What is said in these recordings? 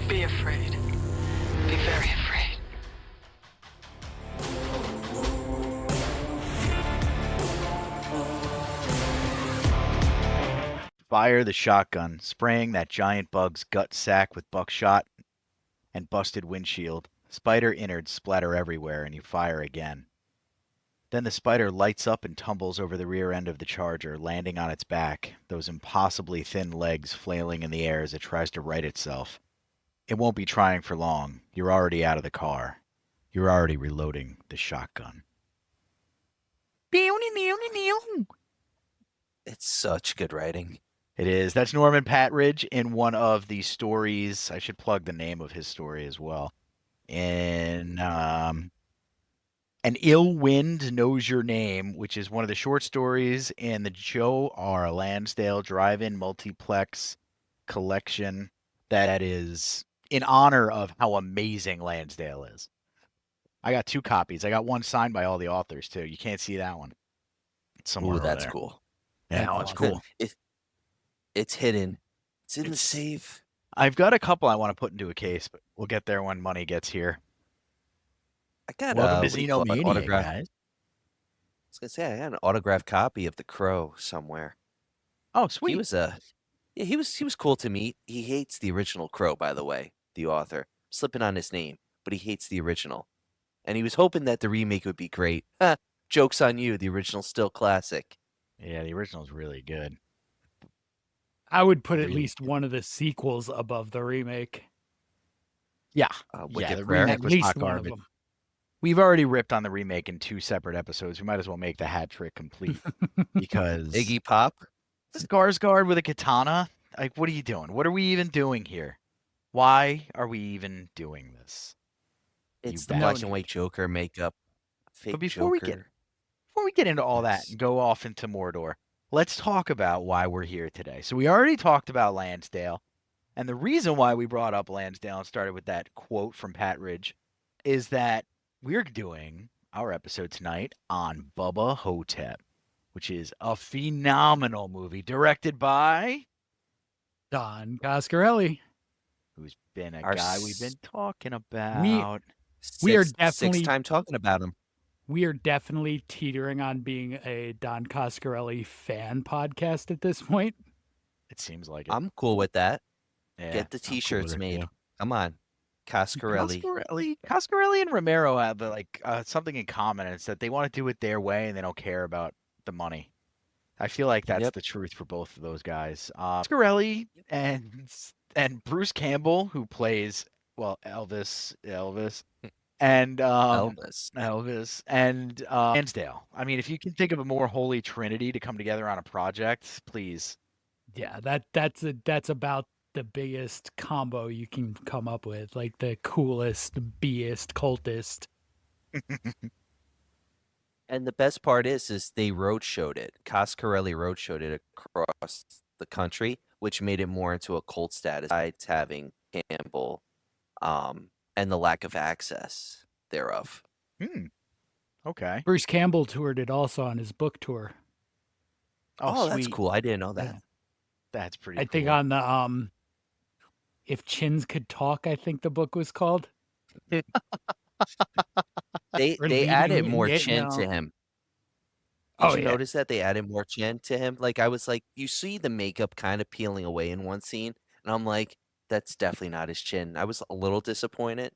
Be afraid. Be very afraid. Fire the shotgun, spraying that giant bug's gut sack with buckshot and busted windshield. Spider innards splatter everywhere, and you fire again. Then the spider lights up and tumbles over the rear end of the Charger, landing on its back, those impossibly thin legs flailing in the air as it tries to right itself. It won't be trying for long. You're already out of the car. You're already reloading the shotgun. It's such good writing. It is. That's Norman Patridge in one of the stories. I should plug the name of his story as well. In An Ill Wind Knows Your Name, which is one of the short stories in the Joe R. Lansdale Drive-In Multiplex collection that is in honor of how amazing Lansdale is. I got 2 copies. I got one signed by all the authors, too. You can't see that one. It's somewhere Ooh, over that's there. cool. Yeah, That's it's cool. It's hidden. It's in the safe. I've got a couple I want to put into a case, but we'll get there when money gets here. I got Welcome what to do you call it, Xenomania, autograph. guys. I was gonna say I got an autographed copy of The Crow somewhere. Oh, sweet. He was cool to meet. He hates the original Crow, by the way, the author. Slipping on his name, but he hates the original. And he was hoping that the remake would be great. Joke's on you, the original's still classic. Yeah, the original's really good. I would put at Really? least one of the sequels above the remake. Yeah. Wicked the Prayer. remake At was least hot one of garbage. them. We've already ripped on the remake in 2 separate episodes. We might as well make the hat trick complete because Iggy Pop. Skarsgård with a katana. Like, what are you doing? What are we even doing here? Why are we even doing this? It's You the bastard. black and white Joker makeup. Fake But before we Joker. get into all that Yes. and go off into Mordor, let's talk about why we're here today. So we already talked about Lansdale, and the reason why we brought up Lansdale and started with that quote from Patridge is that we're doing our episode tonight on Bubba Ho-Tep, which is a phenomenal movie directed by Don Coscarelli. who's been a Our guy we've been s- talking about. We are Sixth definitely- time talking about him. We are definitely teetering on being a Don Coscarelli fan podcast at this point. It seems like it. I'm cool with that. Yeah, Get the I'm cool t-shirts with it, made. too. Come on. Coscarelli. Coscarelli and Romero have something in common. And it's that they want to do it their way and they don't care about the money. I feel like that's Yep. the truth for both of those guys. Coscarelli and Bruce Campbell, who plays Elvis, and Elvis. and Lansdale. I mean, if you can think of a more holy trinity to come together on a project, please. Yeah, that's about the biggest combo you can come up with, like the coolest, beest, cultist. And the best part is they roadshowed it. Coscarelli roadshowed it across the country, which made it more into a cult status. Besides having Campbell, and the lack of access thereof. Okay. Bruce Campbell toured it also on his book tour. Oh, that's sweet. cool. I didn't know that. Yeah. That's pretty I think cool. on the If Chins Could Talk, I think the book was called. They Or they added leading more it chin now. to him. Oh, Did you yeah. notice that they added more chin to him? Like, I was like, you see the makeup kind of peeling away in one scene, and I'm like, that's definitely not his chin. I was a little disappointed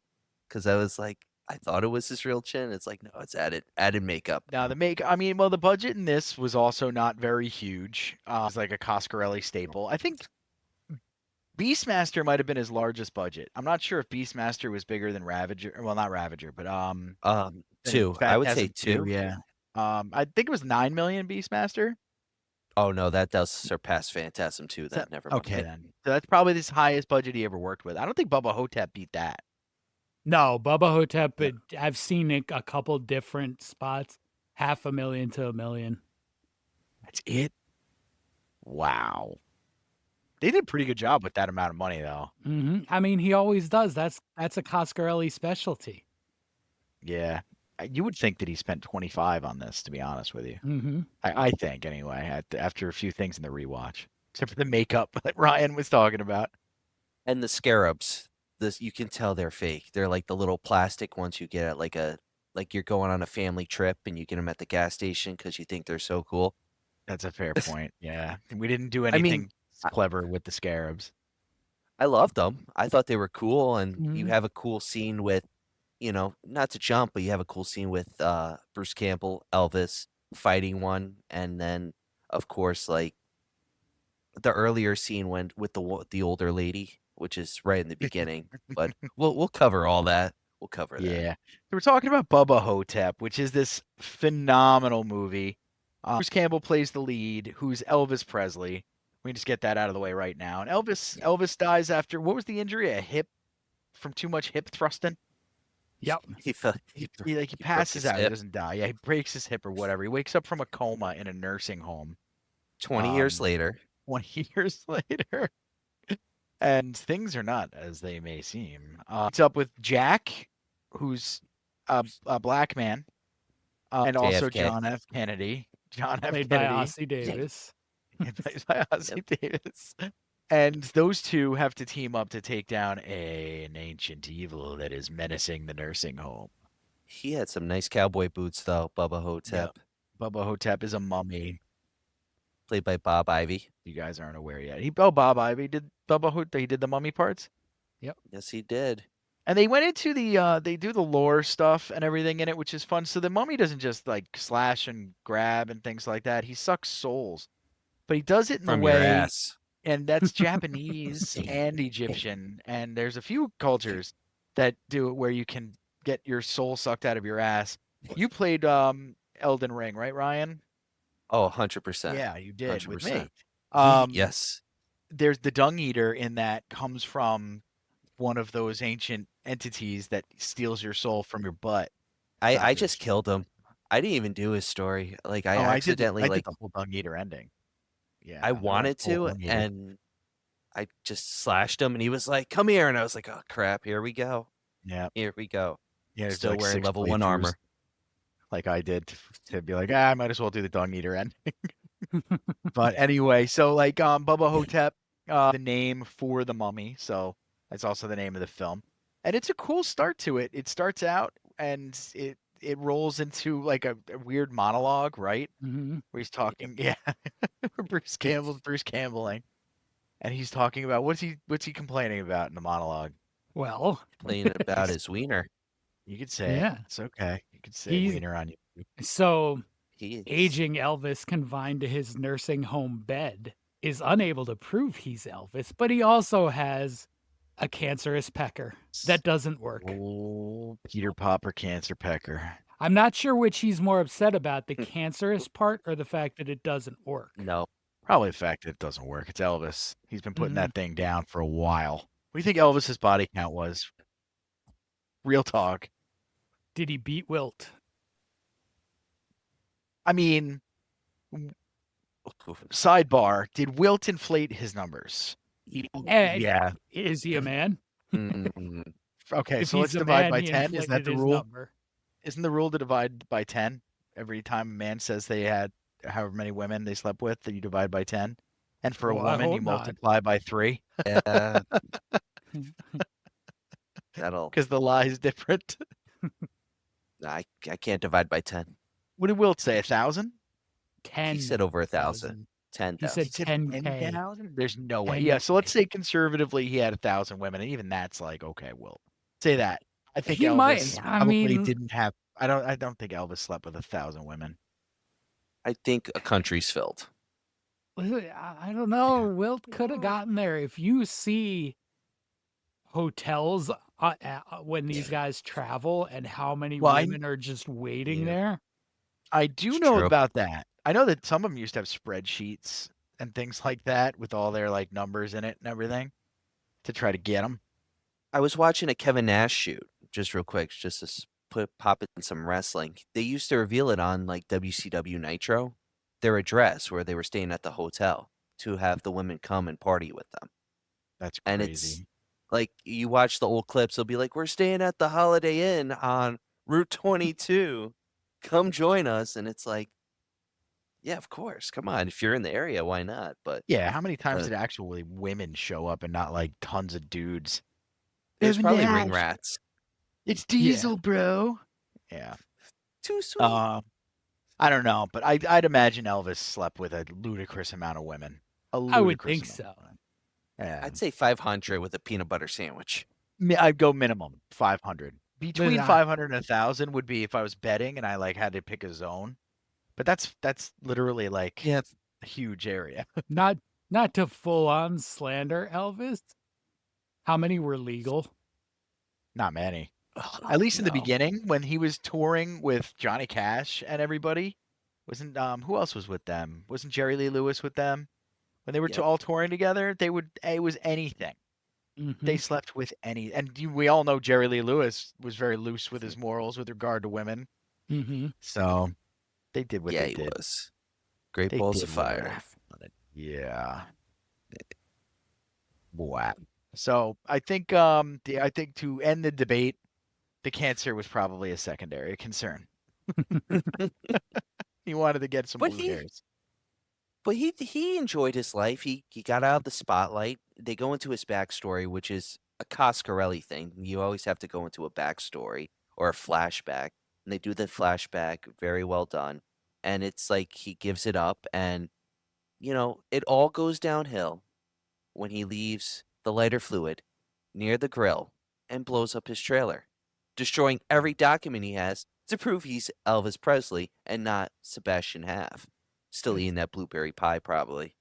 because I was like, I thought it was his real chin. It's like, no, it's added makeup. Now the budget in this was also not very huge. It's like a Coscarelli staple. I think Beastmaster might have been his largest budget. I'm not sure if Beastmaster was bigger than Ravager. Well, not Ravager, but Two. I would say Phantasm 2. Yeah. I think it was 9 million Beastmaster. Oh no, that does surpass Phantasm 2. Then never mind. Okay, then. So that's probably his highest budget he ever worked with. I don't think Bubba Ho-Tep beat that. No, Bubba Ho-Tep, but I've seen it a couple different spots, $500,000 to $1 million. That's it. Wow. They did a pretty good job with that amount of money, though. I mean, he always does. That's a Coscarelli specialty. Yeah. You would think that he spent 25 on this, to be honest with you. Mm-hmm. I think, anyway, after a few things in the rewatch. Except for the makeup that Ryan was talking about. And the scarabs. this, you can tell they're fake. They're like the little plastic ones you get at like you're going on a family trip and you get them at the gas station because you think they're so cool. That's a fair point. Yeah. We didn't do I mean, anything clever with the scarabs. I loved them. I thought they were cool, and you Mhm. have a cool scene with, not to jump, but you have a cool scene with Bruce Campbell, Elvis fighting one, and then of course like the earlier scene when with the older lady, which is right in the beginning. But we'll cover all that. We'll cover that. Yeah. So we're talking about Bubba Ho-Tep, which is this phenomenal movie. Bruce Campbell plays the lead, who's Elvis Presley. We can just get that out of the way right now. And Elvis dies after, what was the injury? A hip, from too much hip thrusting? Yep. He fell. He broke passes his out. He hip. doesn't die. Yeah, he breaks his hip or whatever. He wakes up from a coma in a nursing home 20 years later. 20 years later. And things are not as they may seem. It's up with Jack, who's a black man, and also JFK. John F. Kennedy. John F. Played by Kennedy. Ossie Davis. Played by Ossie Davis. And those two have to team up to take down an ancient evil that is menacing the nursing home. He had some nice cowboy boots, though. Bubba Ho-Tep, Bubba Ho-Tep is a mummy. played by Bob Ivy. You guys aren't aware yet. Bob Ivy did Bubba Ho-Tep. He did the mummy parts. Yes, he did. And they went into they do the lore stuff and everything in it, which is fun. So the mummy doesn't just like slash and grab and things like that. He sucks souls, but he does it in From the your way, ass. and that's Japanese and Egyptian. And there's a few cultures that do it where you can get your soul sucked out of your ass. You played Elden Ring, right, Ryan? Oh, 100%. Yeah, you did with me. 100%. Yes. There's the dung eater in that comes from one of those ancient entities that steals your soul from your butt. I just killed him. I didn't even do his story. Like I accidentally I did like the whole dung eater ending. Yeah, I the wanted whole to, dung eater. and I just slashed him, and he was like, "Come here," and I was like, "Oh crap, here we go, Yeah, here we go." yeah. There's Still like wearing 6 level 1 playthroughs, armor. like I did, to be like, I might as well do the dung eater ending. But anyway, so like Bubba Ho-Tep, the name for the mummy, so that's also the name of the film, and it's a cool start to it. It starts out and it rolls into like a weird monologue, right? Mhm. Where he's talking, yeah, Bruce Campbelling, and he's talking about what's he complaining about in the monologue? Well, Playing about his wiener. You could say Yeah. it. It's okay. You could say He's- wiener on you. so He is aging Elvis confined to his nursing home bed is unable to prove he's Elvis, but he also has a cancerous pecker. That doesn't work. Oh, Peter Popper cancer pecker. I'm not sure which he's more upset about, the cancerous part or the fact that it doesn't work. no. Probably the fact that it doesn't work. It's Elvis. He's been putting Mhm. that thing down for a while. What do you think Elvis's body count was? Real talk. Did he beat Wilt? I mean, sidebar, did Wilt inflate his numbers? And Yeah. is he a man? Mm, Okay, If so let's he's a divide man, by he 10. Is that inflated the his rule? number. Isn't the rule to divide by 10? Every time a man says they had however many women they slept with, that you divide by 10. And for a Well, I woman, you hope not. multiply by 3 yeah. That'll. because the lie is different. I can't divide by 10. What did Wilt say? 1,000? 10. He said over 1,000. 10,000. He said He said 10K. 10,000? There's no way. Yeah, so let's say conservatively he had 1,000 women, and even that's like, okay, Wilt. Say that. I think He Elvis might. I probably mean- didn't have. I don't think Elvis slept with 1,000 women. I think a country's filled. I don't know. Wilt could have gotten there. If you see hotels when these guys travel and how many Well, women are just waiting Yeah. there. I do It's know true. about that. I know that some of them used to have spreadsheets and things like that with all their like numbers in it and everything to try to get them. I was watching a Kevin Nash shoot, just real quick, just to pop in some wrestling. They used to reveal it on like WCW Nitro, their address where they were staying at the hotel, to have the women come and party with them. That's And crazy. it's like, you watch the old clips, they'll be like, "We're staying at the Holiday Inn on Route 22. Come join us." And it's like, yeah, of course. Come on. If you're in the area, why not? But Yeah, how many times Uh, did actually women show up and not like tons of dudes? There's Seven probably dash. ring rats. It's Diesel, bro. Yeah. Too sweet. I don't know, but I'd imagine Elvis slept with a ludicrous amount of women. I would think so. Yeah. I'd say 500 with a peanut butter sandwich. I'd go minimum 500. Between But 500 and 1,000 would be if I was betting and I like had to pick a zone. But that's literally like a huge area. not to full on slander Elvis. How many were legal? Not many. At least in the No. beginning when he was touring with Johnny Cash and everybody. Wasn't who else was with them? Wasn't Jerry Lee Lewis with them? When they were Yep. all touring together, it was anything. They slept with we all know Jerry Lee Lewis was very loose with his morals with regard to women. Mm-hmm. So they did what Yeah, they he did. was. Great They balls did of whatever fire. they wanted. Yeah. Wow. So I think to end the debate, the cancer was probably a secondary concern. He wanted to get some But blue hairs. But he enjoyed his life. He got out of the spotlight. They go into his backstory, which is a Coscarelli thing. You always have to go into a backstory or a flashback. And they do the flashback very well done. And it's like he gives it up and it all goes downhill when he leaves the lighter fluid near the grill and blows up his trailer, destroying every document he has to prove he's Elvis Presley and not Sebastian Haff. Still eating that blueberry pie, probably.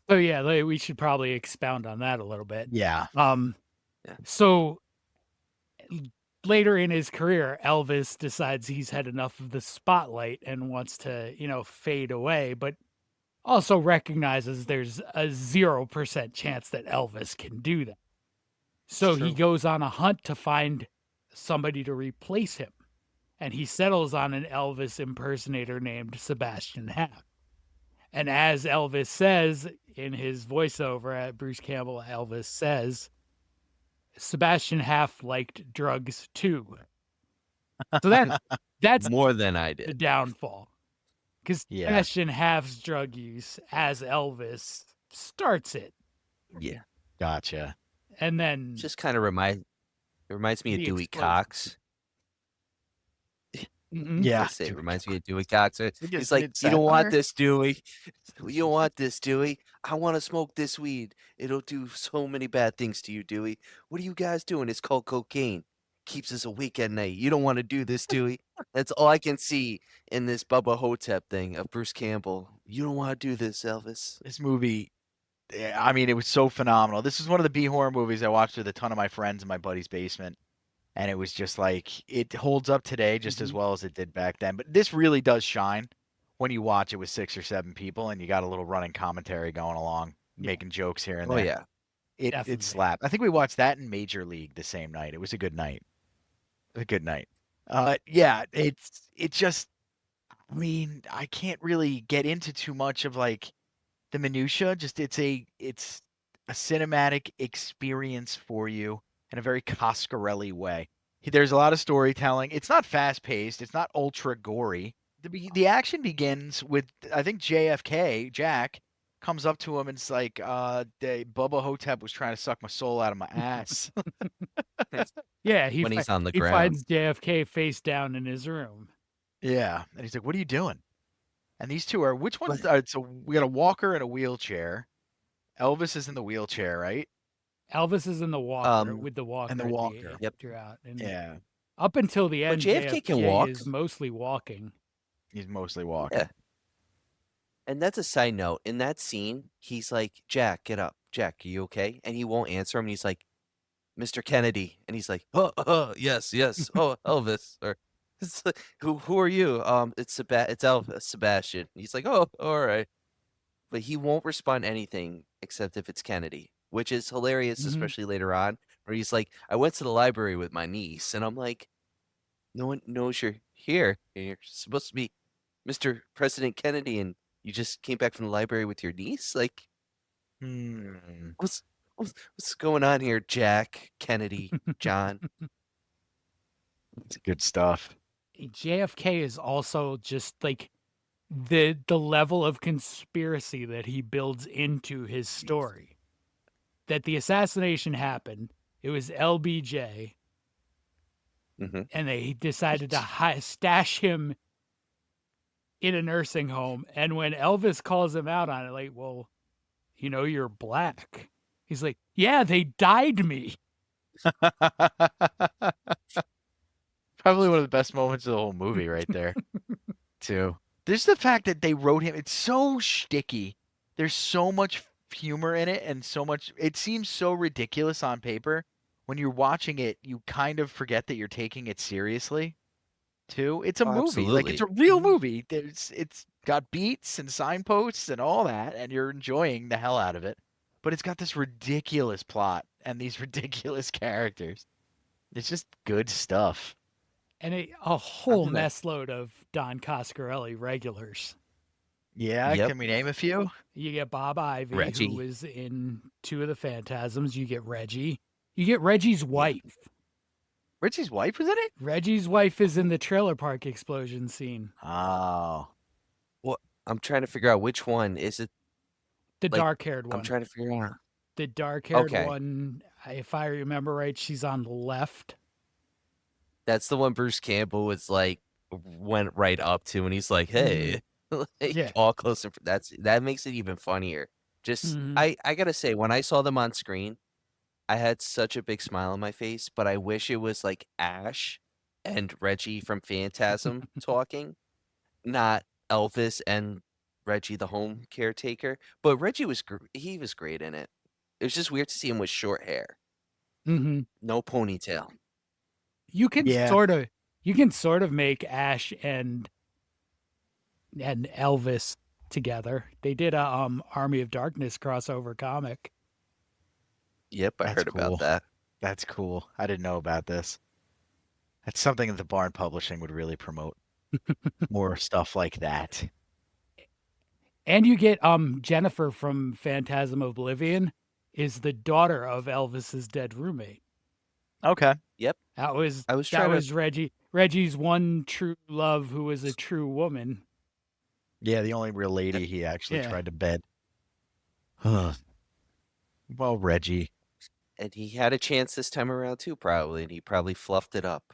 So yeah, we should probably expound on that a little bit. Yeah. So later in his career, Elvis decides he's had enough of the spotlight and wants to, fade away, but also recognizes there's a 0% chance that Elvis can do that. So he goes on a hunt to find somebody to replace him. And he settles on an Elvis impersonator named Sebastian Haff. And as Elvis says in his voiceover at Bruce Campbell, Elvis says, Sebastian Haff liked drugs too. So that's more than I the did. downfall. Because Sebastian Haff's drug use as Elvis starts it. Yeah. Gotcha. And then just kind of reminds me of Dewey Cox. Yeah. It reminds me of Dewey Cox. He's like, mid-satire. you don't want this, Dewey. You don't want this, Dewey. I want to smoke this weed. It'll do so many bad things to you, Dewey. What are you guys doing? It's called cocaine. Keeps us awake at night. You don't want to do this, Dewey. That's all I can see in this Bubba Ho-Tep thing of Bruce Campbell. You don't want to do this, Elvis. This movie, I mean, it was so phenomenal. This is one of the B-horror movies I watched with a ton of my friends in my buddy's basement. And it was just like, it holds up today just as well as it did back then. But this really does shine when you watch it with 6 or 7 people and you got a little running commentary going along, making jokes here and there. Oh, yeah. It slapped. I think we watched that in Major League the same night. It was a good night. Yeah, it just, I mean, I can't really get into too much of like the minutia. Just it's a cinematic experience for you in a very Coscarelli way. There's a lot of storytelling. It's not fast paced. It's not ultra gory. The action begins with, I think, JFK, Jack, comes up to him and it's like, Bubba Ho-Tep was trying to suck my soul out of my ass. Yeah, when he's on the he ground. finds JFK face down in his room. Yeah, and he's like, "What are you doing?" And these two are, which ones? So we got a walker and a wheelchair. Elvis is in the wheelchair, right? Elvis is in the walker with the walker. And the walker. Yep. Throughout. And Yeah, up until the end, JFK can walk. is mostly walking. he's mostly walking. Yeah. And that's a side note. In that scene, he's like, Jack, get up. Jack, are you okay? And he won't answer him. And he's like, Mr. Kennedy. And he's like, yes. Oh, Elvis. Or it's like, who are you? It's Elvis, Sebastian. And he's like, oh, all right. But he won't respond to anything except if it's Kennedy, which is hilarious, especially later on, where he's like, I went to the library with my niece. And I'm like, no one knows you're here. You're supposed to be Mr. President Kennedy, and you just came back from the library with your niece? Like, what's going on here, Jack, Kennedy, John? It's good stuff. JFK is also just like the level of conspiracy that he builds into his story. That the assassination happened It was LBJ, Hmm. and they decided to stash him in a nursing home. And when Elvis calls him out on it, like, well, you're black. He's like, yeah, they dyed me. Probably one of the best moments of the whole movie right there, too. There's the fact that they wrote him. It's so shticky. There's so much humor in it and so much. It seems so ridiculous on paper. When you're watching it, you kind of forget that you're taking it seriously, too. It's a Oh, movie. Like, it's a absolutely. real movie. It's got beats and signposts and all that, and you're enjoying the hell out of it. But it's got this ridiculous plot and these ridiculous characters. It's just good stuff. And a whole gonna- mess load of Don Coscarelli regulars. Yeah, Yep. can we name a few? You get Bob Ivy, Reggie. who was in 2 of the Phantasms. You get Reggie. You get Reggie's wife. Richie's wife was in it? Reggie's wife is in the trailer park explosion scene. Oh. I'm trying to figure out which one is it. The Like, dark-haired one. I'm trying to figure out. The dark-haired Okay. one, if I remember right, she's on the left. That's the one Bruce Campbell was like went right up to, and he's like, "Hey," like, Yeah. all close. That makes it even funnier. Just Mhm. I gotta say, when I saw them on screen, I had such a big smile on my face. But I wish it was like Ash and Reggie from Phantasm talking, not Elvis and Reggie the home caretaker. But Reggie was he was great in it. It was just weird to see him with short hair, Mm-hmm. no ponytail. You can Yeah. sort of make Ash and Elvis together. They did a Army of Darkness crossover comic. Yep, I That's heard cool. about that. That's cool. I didn't know about this. That's something that the Barn Publishing would really promote. More stuff like that. And you get Jennifer from Phantasm Oblivion is the daughter of Elvis's dead roommate. Okay. Yep. That was I was trying to. Reggie's one true love, who was a true woman. Yeah, the only real lady he actually Yeah. tried to bed. Huh. Well, Reggie. And he had a chance this time around too, probably, and he probably fluffed it up.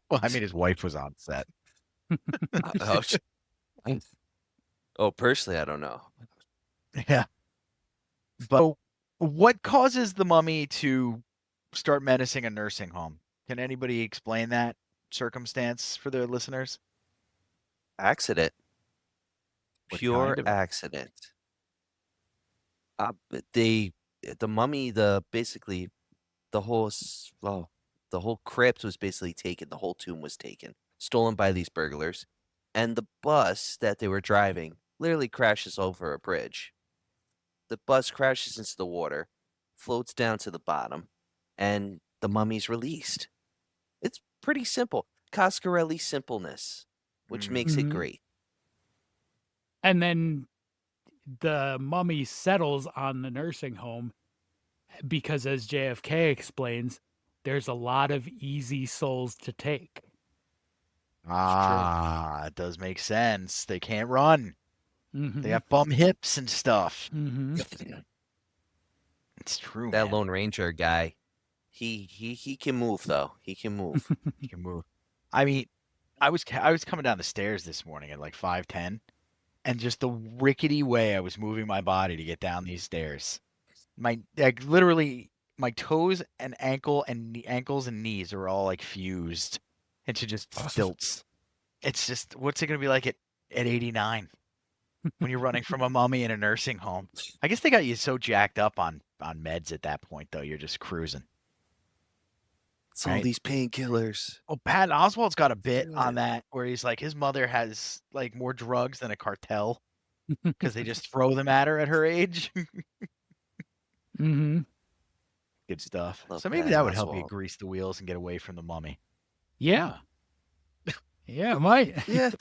Well, I mean, his wife was on set. Oh, personally, I don't know. Yeah. But what causes the mummy to start menacing a nursing home? Can anybody explain that circumstance for the listeners? Accident. What Pure kind of- accident. But the mummy, basically the whole crypt was basically taken. The whole tomb was taken, stolen by these burglars, and the bus that they were driving literally crashes over a bridge. The bus crashes into the water, floats down to the bottom, and the mummy's released. It's pretty simple. Coscarelli simpleness, which makes it Mhm. great. And then the mummy settles on the nursing home because, as JFK explains, there's a lot of easy souls to take. Ah, it does make sense. They can't run. Mm-hmm. They have bum hips and stuff. Mm-hmm. It's true, That man. Lone Ranger guy, he can move though. He can move. He can move. I mean, I was coming down the stairs this morning at like 5:10, and just the rickety way I was moving my body to get down these stairs, literally my toes and ankles and knees are all like fused into just stilts. It's just, what's it gonna be like at 89 when you're running from a mummy in a nursing home? I guess they got you so jacked up on meds at that point, though. You're just cruising. It's all Right. these painkillers. Well, Patton Oswalt's got a bit Yeah. on that where he's like, his mother has like more drugs than a cartel because they just throw them at her at her age. Mm-hmm. Good stuff. Love So maybe Patton that would help you Oswalt. grease the wheels and get away from the mummy. Yeah. Yeah, it might. Yeah.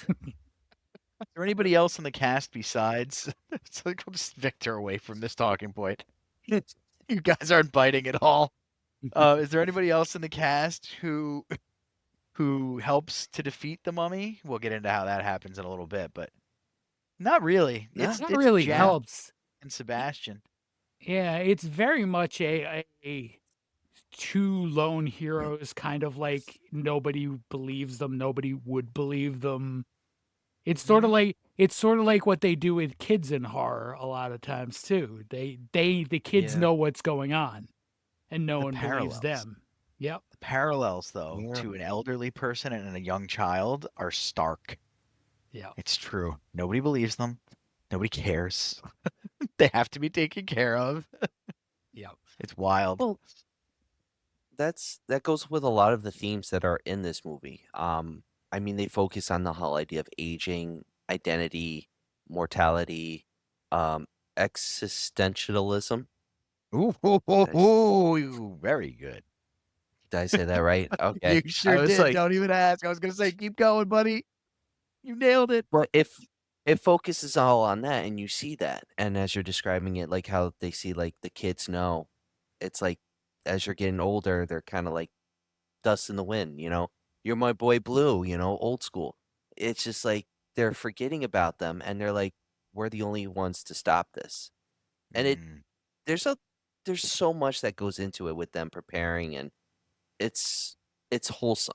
Is there anybody else in the cast besides? It's like, we'll just Victor away from this talking point. You guys aren't biting at all. Is there anybody else in the cast who helps to defeat the mummy? We'll get into how that happens in a little bit, but not really. No. It's That really Jack helps. and Sebastian. Yeah, it's very much a two lone heroes, kind of like nobody believes them, nobody would believe them. It's sort of like what they do with kids in horror a lot of times too. The kids Yeah. know what's going on, and no The one believes parallels. them. Yep. The parallels, though, Yeah. to an elderly person and a young child are stark. Yeah. It's true. Nobody believes them. Nobody cares. They have to be taken care of. Yep. It's wild. Well, that goes with a lot of the themes that are in this movie. I mean, they focus on the whole idea of aging, identity, mortality, um, existentialism. Ooh, Did I, s- very good. did I say that right? Okay. You I sure was did. like, Don't even ask. I was gonna say, keep going, buddy. You nailed it. but if it focuses all on that, and you see that, and as you're describing it, like how they see like the kids know, it's like as you're getting older, they're kind of like dust in the wind, you know? You're my boy Blue, you know, old school. It's just like they're forgetting about them and they're like, we're the only ones to stop this. And Mm. there's a there's so much that goes into it with them preparing, and it's wholesome.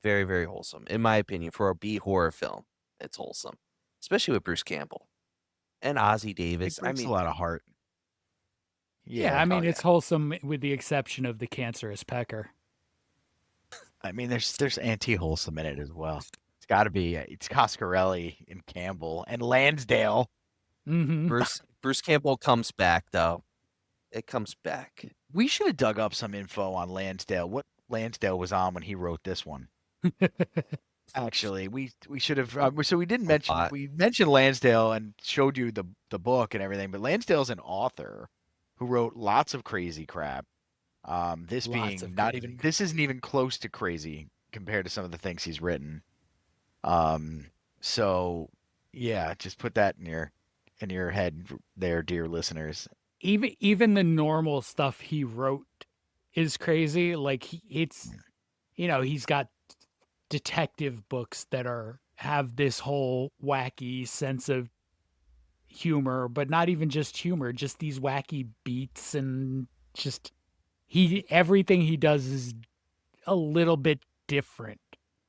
Very, very wholesome. In my opinion, for a B horror film, it's wholesome. Especially with Bruce Campbell and Ozzie It Davis. I breaks a mean, lot of heart. Yeah, I Yeah. mean yeah. it's wholesome with the exception of the cancerous pecker. I mean, there's anti-wholesome in it as well. It's got to be. It's Coscarelli and Campbell and Lansdale. Mm-hmm. Bruce Campbell comes back though. It comes back. We should have dug up some info on Lansdale. What Lansdale was on when he wrote this one? Actually, we should have. So we didn't mention lot. we mentioned Lansdale and showed you the book and everything, but Lansdale's an author who wrote lots of crazy crap. This Lots being of not crazy even this isn't even close to crazy compared to some of the things he's written. So yeah, just put that in your head there, dear listeners. Even the normal stuff he wrote is crazy. Like it's he's got detective books that have this whole wacky sense of humor, but not even just humor, just these wacky beats and just everything he does is a little bit different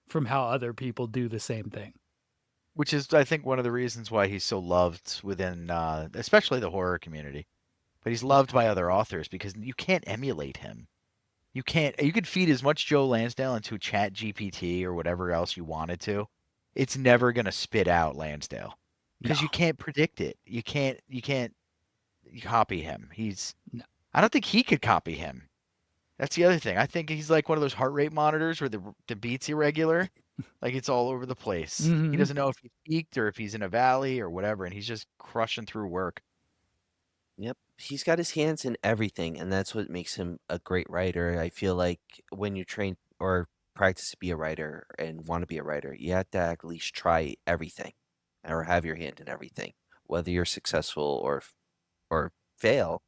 from how other people do the same thing. Which is, I think, one of the reasons why he's so loved within, especially the horror community. But he's loved by other authors because you can't emulate him. You can't. You could feed as much Joe Lansdale into Chat GPT or whatever else you wanted to. It's never gonna spit out Lansdale because No. you can't predict it. You can't. You can't copy him. He's. No. I don't think he could copy him. That's the other thing. I think he's like one of those heart rate monitors where the beat's irregular, like it's all over the place. He Mhm. doesn't know if he's peaked or if he's in a valley or whatever, and he's just crushing through work. Yep. He's got his hands in everything, and that's what makes him a great writer. I feel like when you train or practice to be a writer and want to be a writer, you have to at least try everything or have your hand in everything. Whether you're successful or fail,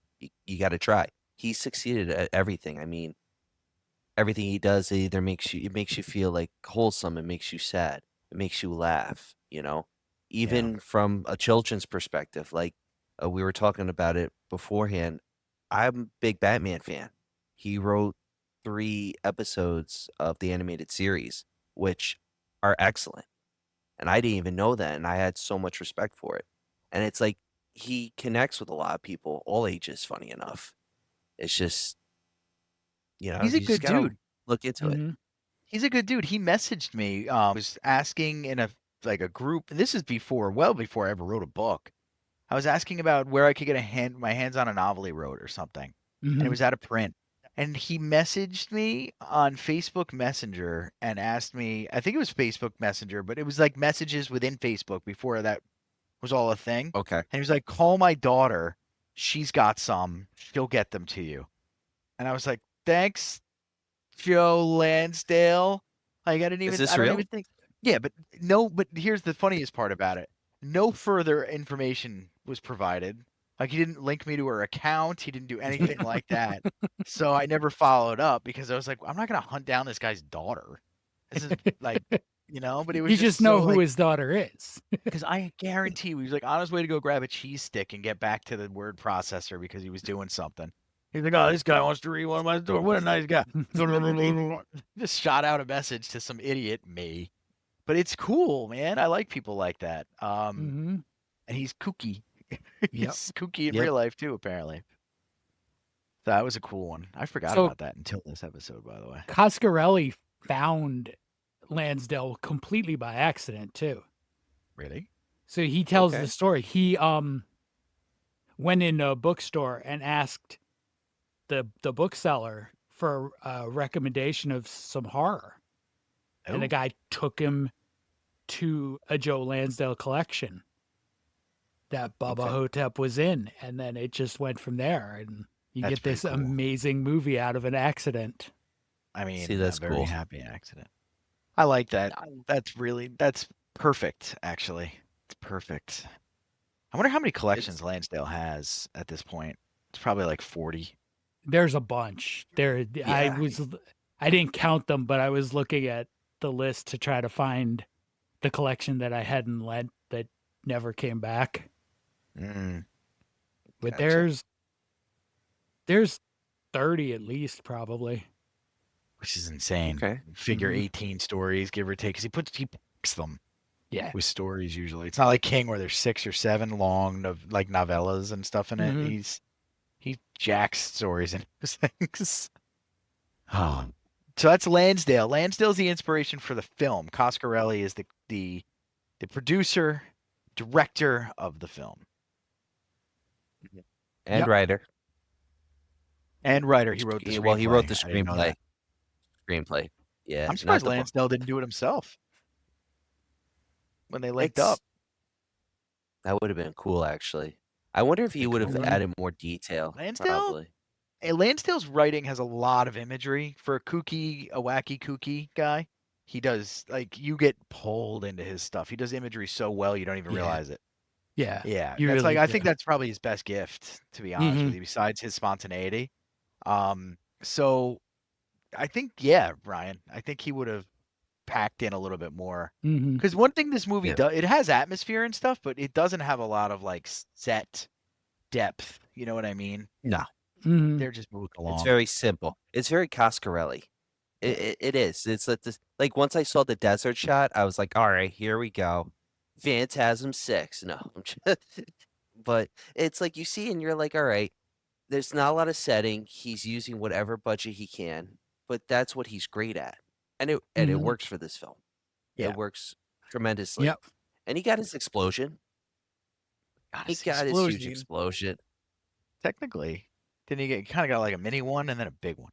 you got to try. He succeeded at everything. I mean, everything he does either makes you feel like wholesome, it makes you sad, it makes you laugh, you know? Even from a children's perspective, like we were talking about it beforehand. I'm a big Batman fan. He wrote 3 episodes of the animated series, which are excellent. And I didn't even know that, and I had so much respect for it. And it's like he connects with a lot of people, all ages, funny enough. It's just, He's a you just good gotta dude. look into it. Mhm. He's a good dude. He messaged me, was asking in a group. And this is well before I ever wrote a book. I was asking about where I could get my hands on a novel he wrote or something, and it Mhm. was out of print. And he messaged me on Facebook Messenger and asked me. I think it was Facebook Messenger, but it was like messages within Facebook before that was all a thing. Okay. And he was like, "Call my daughter. She's got some. She'll get them to you." And I was like, "Thanks, Joe Lansdale." Like Is this I don't real? even think. Yeah, but no, but here's the funniest part about it. No further information was provided. Like he didn't link me to her account. He didn't do anything like that. So I never followed up because I was like, I'm not gonna hunt down this guy's daughter. This is like, but it was You just just know so who like his daughter is. because I guarantee he was like on his way to go grab a cheese stick and get back to the word processor because he was doing something. He's like, oh, this guy wants to read one of my stories. What a nice guy. Just shot out a message to some idiot, me. But it's cool, man. I like people like that. Mm-hmm. And he's kooky. Yep. He's kooky in Yep. real life too, apparently. That was a cool one. I forgot So- about that until this episode, by the way. Coscarelli found Lansdale completely by accident too. Really? So he tells Okay. the story. He went in a bookstore and asked the bookseller for a recommendation of some horror. And the Oh, guy took him to a Joe Lansdale collection that Bubba Okay. Ho-Tep was in, and then it just went from there. And you That's get this pretty cool. amazing movie out of an accident. I mean, See, that's a very cool. happy accident. I like that. That's perfect, actually. It's perfect. I wonder how many collections Lansdale has at this point. It's probably like 40. There's a bunch. There, Yeah. I didn't count them, but I was looking at the list to try to find the collection that I hadn't lent that never came back. Mm. But Gotcha. there's 30 at least, probably. Which is insane. Okay. Figure Mhm. 18 stories, give or take, because he packs them Yeah. with stories usually. It's not like King where there's 6 or 7 long like novellas and stuff in it. Mhm. He jacks stories in his things. Oh. So that's Lansdale. Lansdale's the inspiration for the film. Coscarelli is the producer, director of the film, And Yep. writer. and writer. He wrote the screenplay. Well, he wrote the I didn't know screenplay. that. Screenplay. Yeah. I'm not surprised the book. Lansdale didn't do it himself when they linked It's- up. That would have been cool, actually. I wonder if he Think would have cool, right? added more detail. Lansdale? Probably. Lansdale's writing has a lot of imagery for a wacky kooky guy. He does, like, you get pulled into his stuff. He does imagery so well you don't even Yeah. realize it. Yeah. Yeah, You that's really like I do. think that's probably his best gift, to be honest with you, besides his spontaneity. So I think, yeah, Ryan, I think he would have packed in a little bit more. Mhm. Because one thing this movie Yeah. does, it has atmosphere and stuff, but it doesn't have a lot of like set depth. You know what I mean? No. Mhm. They're just moving along. It's very simple. It's very Coscarelli. It is. It's like this. Like once I saw the desert shot, I was like, all right, here we go. Phantasm 6. No. I'm but it's like you see and you're like, all right, there's not a lot of setting. He's using whatever budget he can, but that's what he's great at. And it Mhm. works for this film. Yeah. It works tremendously. Yep. And he got his explosion. God, He it's got his huge explosion. explosion. Technically, didn't he get kind of got like a mini one and then a big one?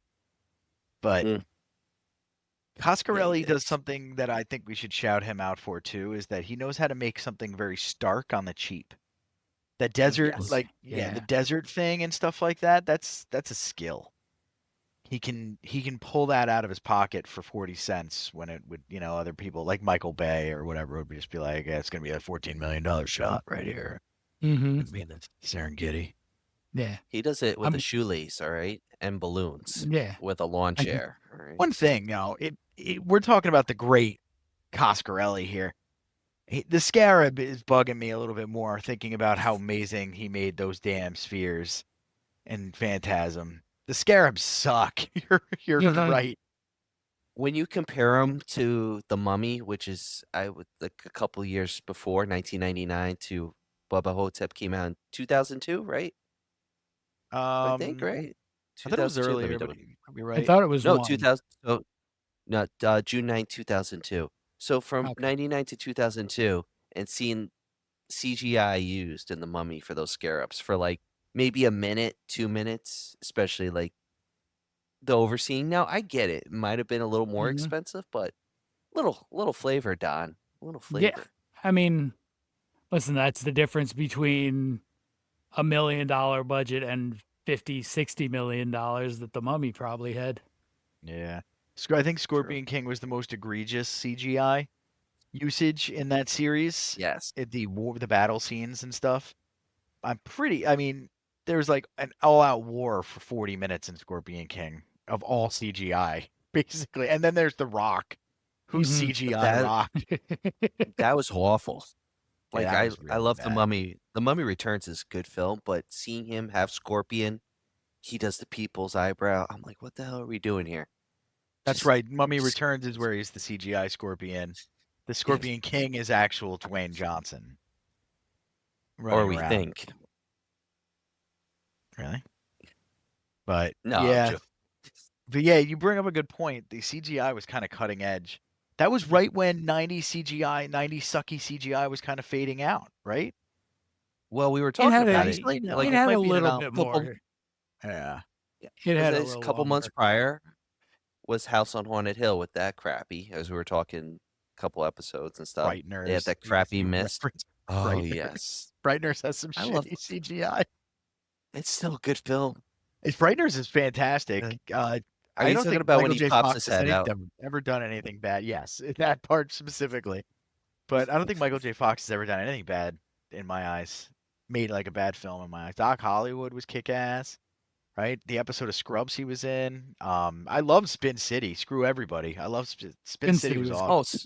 But Mm. Coscarelli Yeah, does something that I think we should shout him out for too, is that he knows how to make something very stark on the cheap. The desert, Yes. like the Yeah. desert thing and stuff like that. That's a skill. He can pull that out of his pocket for 40 cents when it would, other people like Michael Bay or whatever would just be like, yeah, it's gonna be a $14 million shot right here. Mhm. It's me in the Serengeti. Yeah. He does it with I'm- a shoelace, all right, and balloons Yeah. with a lawn I- chair. All right. One thing, we're talking about the great Coscarelli here. The Scarab is bugging me a little bit more, thinking about how amazing he made those damn spheres in Phantasm. The Scarabs suck. You're Mhm. right. When you compare him to the Mummy, which is like a couple years before 1999, to Bubba Ho-Tep came out in 2002, right? I think right. I thought it was 2002, let me earlier, but double- you could be I right. thought it was no, one. 2000. So, no, June 9, 2002. So from Okay. 99 to 2002, and seeing CGI used in the Mummy for those scarabs for like maybe a minute, 2 minutes, especially like the overseeing. Now I get it. It might have been a little more Mhm. expensive, but little flavor, Don. A little Yeah. flavor. I mean, listen, that's the difference between $1 million budget and $50-60 million that the Mummy probably had. Yeah. I think Scorpion King was the most egregious CGI usage in that series. Yes. At the battle scenes and stuff. I mean, there's like an all-out war for 40 minutes in Scorpion King of all CGI, basically. And then there's The Rock, who's Mhm. CGI That- Rock. That was awful. Like that was I really love The bad. Mummy. The Mummy Returns is a good film, but seeing him have Scorpion he does the people's eyebrow. I'm like, what the hell are we doing here? That's Just- right. Mummy just- Returns is where he's the CGI Scorpion. The Scorpion King is actual Dwayne Johnson. Or Running we around. think. Really? But No, I'm yeah. joking. But yeah, you bring up a good point. The CGI was kind of cutting edge. That was right when 90 sucky CGI was kind of fading out, right? Well, we were It talking had about a, it. Actually, no. Like, it it had might a be an little anomaly. bit more. Yeah. It had a a little couple months longer. prior was House on Haunted Hill with that crappy, as we were talking a couple episodes and stuff. Frighteners. They had that crappy You mist. reference Oh, Frighteners. yes. Frighteners has some I love- shitty CGI. It's still a good film. Frighteners is fantastic. Are I you don't talking think about when Michael he J. pops Fox his has head out? ever done anything bad. Yes, in that part specifically. But I don't think Michael J. Fox has ever done anything bad in my eyes. Made like a bad film in my eyes. Doc Hollywood was kick-ass, right? The episode of Scrubs he was in. I love Spin City. Screw everybody. I love Spin City was awesome.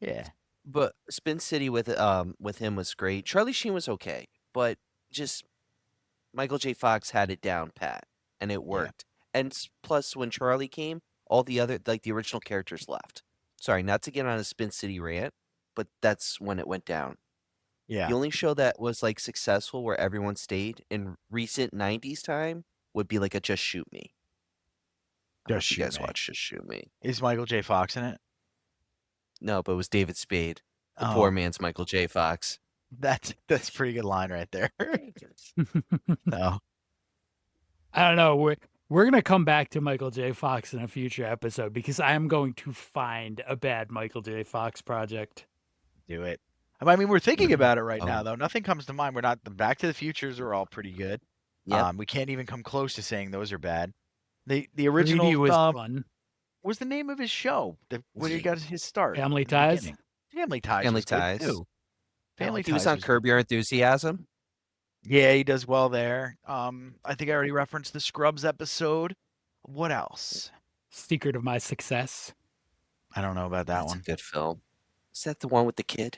Oh, Yeah. but Spin City with him was great. Charlie Sheen was okay, but just Michael J. Fox had it down pat, and it worked. And plus, when Charlie came, all the other the original characters left. Sorry, not to get on a Spin City rant, but that's when it went down. Yeah. The only show that was like successful where everyone stayed in recent '90s time would be like a Just Shoot Me. I don't know if you guys watch Just Shoot Me. Is Michael J. Fox in it? No, but it was David Spade, the Oh. poor man's Michael J. Fox. That's a pretty good line right there. No. I don't know. We're gonna come back to Michael J. Fox in a future episode because I am going to find a bad Michael J. Fox project. Do it. I mean, we're thinking about it right now, Oh. though. Nothing comes to mind. We're not. The Back to the Futures are all pretty good. Yep. We can't even come close to saying those are bad. The 3D original was fun. what was the name of his show? Where he got his start? Family in the Ties. beginning? Family Ties. Family was good, Ties. too. Family He was Ties on was Curb good. Your Enthusiasm. Yeah, he does well there. I think I already referenced the Scrubs episode. What else? Secret of My Success. I don't know about that That's one. a good film. Is that the one with the kid?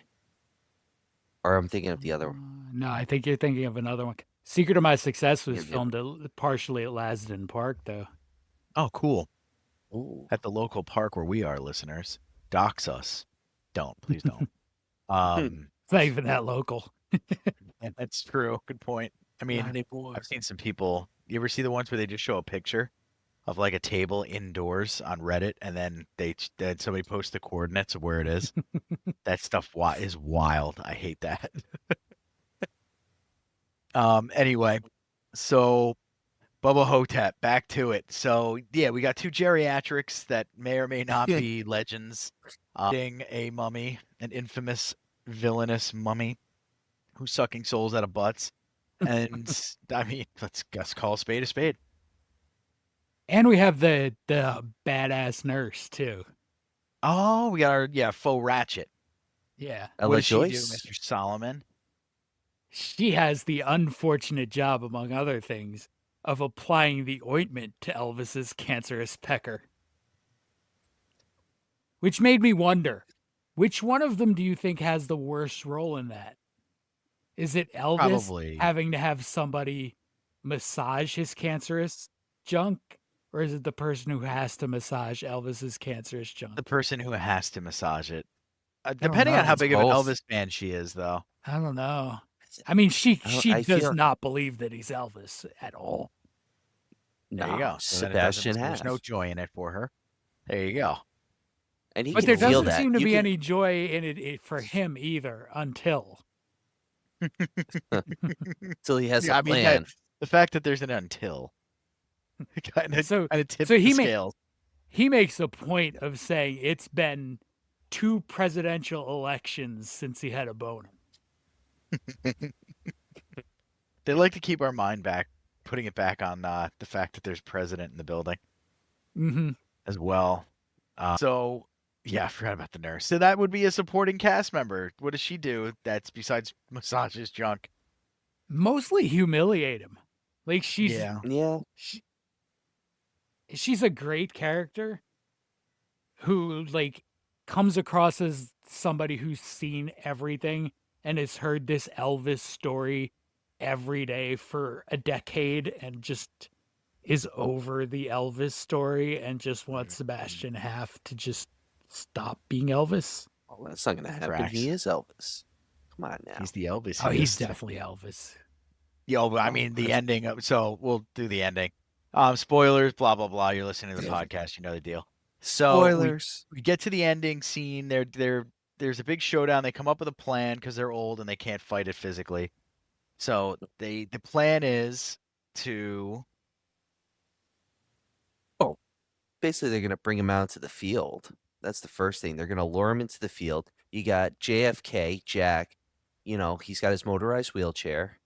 Or I'm thinking of the other one. No, I think you're thinking of another one. Secret of My Success was Yeah, yeah. filmed partially at Lasden Park, though. Oh, cool. Ooh. At the local park where we are, listeners. Dox us. Don't. Please don't. It's not even that local. And that's true. Good point. I mean, I've seen some people. You ever see the ones where they just show a picture of like a table indoors on Reddit, and then then somebody posts the coordinates of where it is? That stuff is wild. I hate that. Anyway, so Bubba Ho-Tep, back to it. So yeah, we got two geriatrics that may or may not be legends. A mummy, an infamous villainous mummy who's sucking souls out of butts. And I mean, let's call a spade. And we have the badass nurse, too. Oh, we got our faux ratchet. Yeah. What Ella does she do, Joyce. Mr. Solomon? She has the unfortunate job, among other things, of applying the ointment to Elvis's cancerous pecker. Which made me wonder, which one of them do you think has the worst role in that? Is it Elvis Probably. having to have somebody massage his cancerous junk? Or is it the person who has to massage Elvis's cancerous junk? The person who has to massage it. don't Depending on know. how It's big of an both. Elvis fan she is, though. I don't know. I mean, she I does feel- not believe that he's Elvis at all. There you No, go. So then it doesn't- Sebastian has. There's no joy in it for her. There you go. And he But can there feel doesn't that. seem to You be can- any joy in it for him either until. Till he has Yeah, a I mean, plan. the fact that there's an until kind of So- tips so he the may- scales. He makes a point of saying it's been 2 presidential elections since he had a boner. They like to keep our mind back, putting it back on the fact that there's president in the building Mm-hmm. as well. So, yeah, I forgot about the nurse. So that would be a supporting cast member. What does she do that's besides massage his junk? Mostly humiliate him. Like she's Yeah. she's a great character who like comes across as somebody who's seen everything and has heard this Elvis story every day for a decade and just is over the Elvis story and just wants Sebastian Haff to just stop being Elvis. Oh, that's not going to happen. Tracks. He is Elvis. Come on now. He's the Elvis. Oh, he's definitely Elvis. Yo, I mean the ending. So we'll do the ending. Spoilers, blah blah blah. You're listening to the podcast. You know the deal. So Spoilers. we get to the ending scene. There's a big showdown. They come up with a plan because they're old and they can't fight it physically. So the plan is to Basically, they're going to bring him out to the field. That's the first thing. They're going to lure him into the field. You got JFK, Jack. You know, he's got his motorized wheelchair.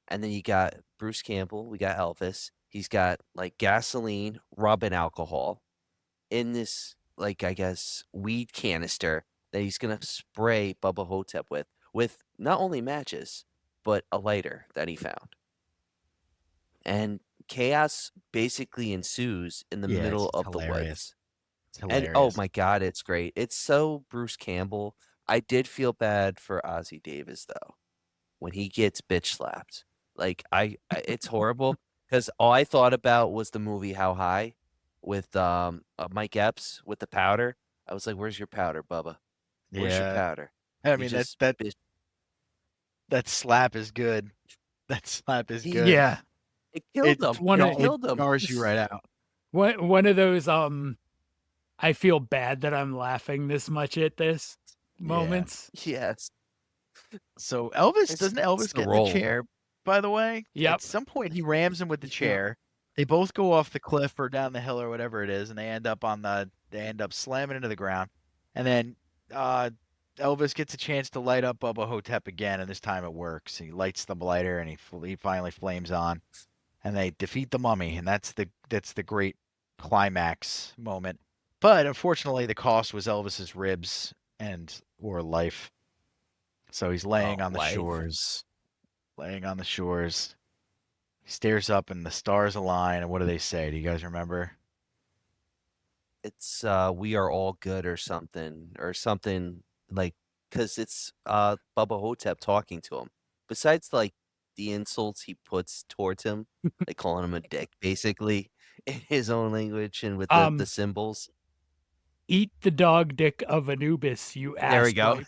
And then you got Bruce Campbell. We got Elvis. He's got, like, gasoline, rubbing alcohol in this, like, I guess, weed canister that he's going to spray Bubba Ho-Tep with not only matches, but a lighter that he found. And chaos basically ensues in the middle it's of the hilarious. woods. It's hilarious. And oh my God, it's great. It's so Bruce Campbell. I did feel bad for Ozzie Davis though, when he gets bitch slapped. Like it's horrible because all I thought about was the movie How High with Mike Epps with the powder. I was like, "Where's your powder, Bubba? Where's your powder?" I You mean just that slap is good. That slap is good. Yeah. It killed him. It killed him. Jars you right out. One of those I feel bad that I'm laughing this much at this moments. Yes. So doesn't Elvis get in the chair, by the way? Yep. At some point he rams him with the chair. They both go off the cliff or down the hill or whatever it is, and they end up slamming into the ground. And then Elvis gets a chance to light up Bubba Ho-Tep again, and this time it works. He lights the lighter and he finally flames on. And they defeat the mummy, and that's the great climax moment. But unfortunately, the cost was Elvis's ribs or life. So he's laying on the shores. Laying on the shores. He stares up, and the stars align. And what do they say? Do you guys remember? It's we are all good or something like because it's Bubba Ho-Tep talking to him. Besides like the insults he puts towards him, like calling him a dick, basically in his own language and with the symbols. Eat the dog dick of Anubis, you ass. There we go.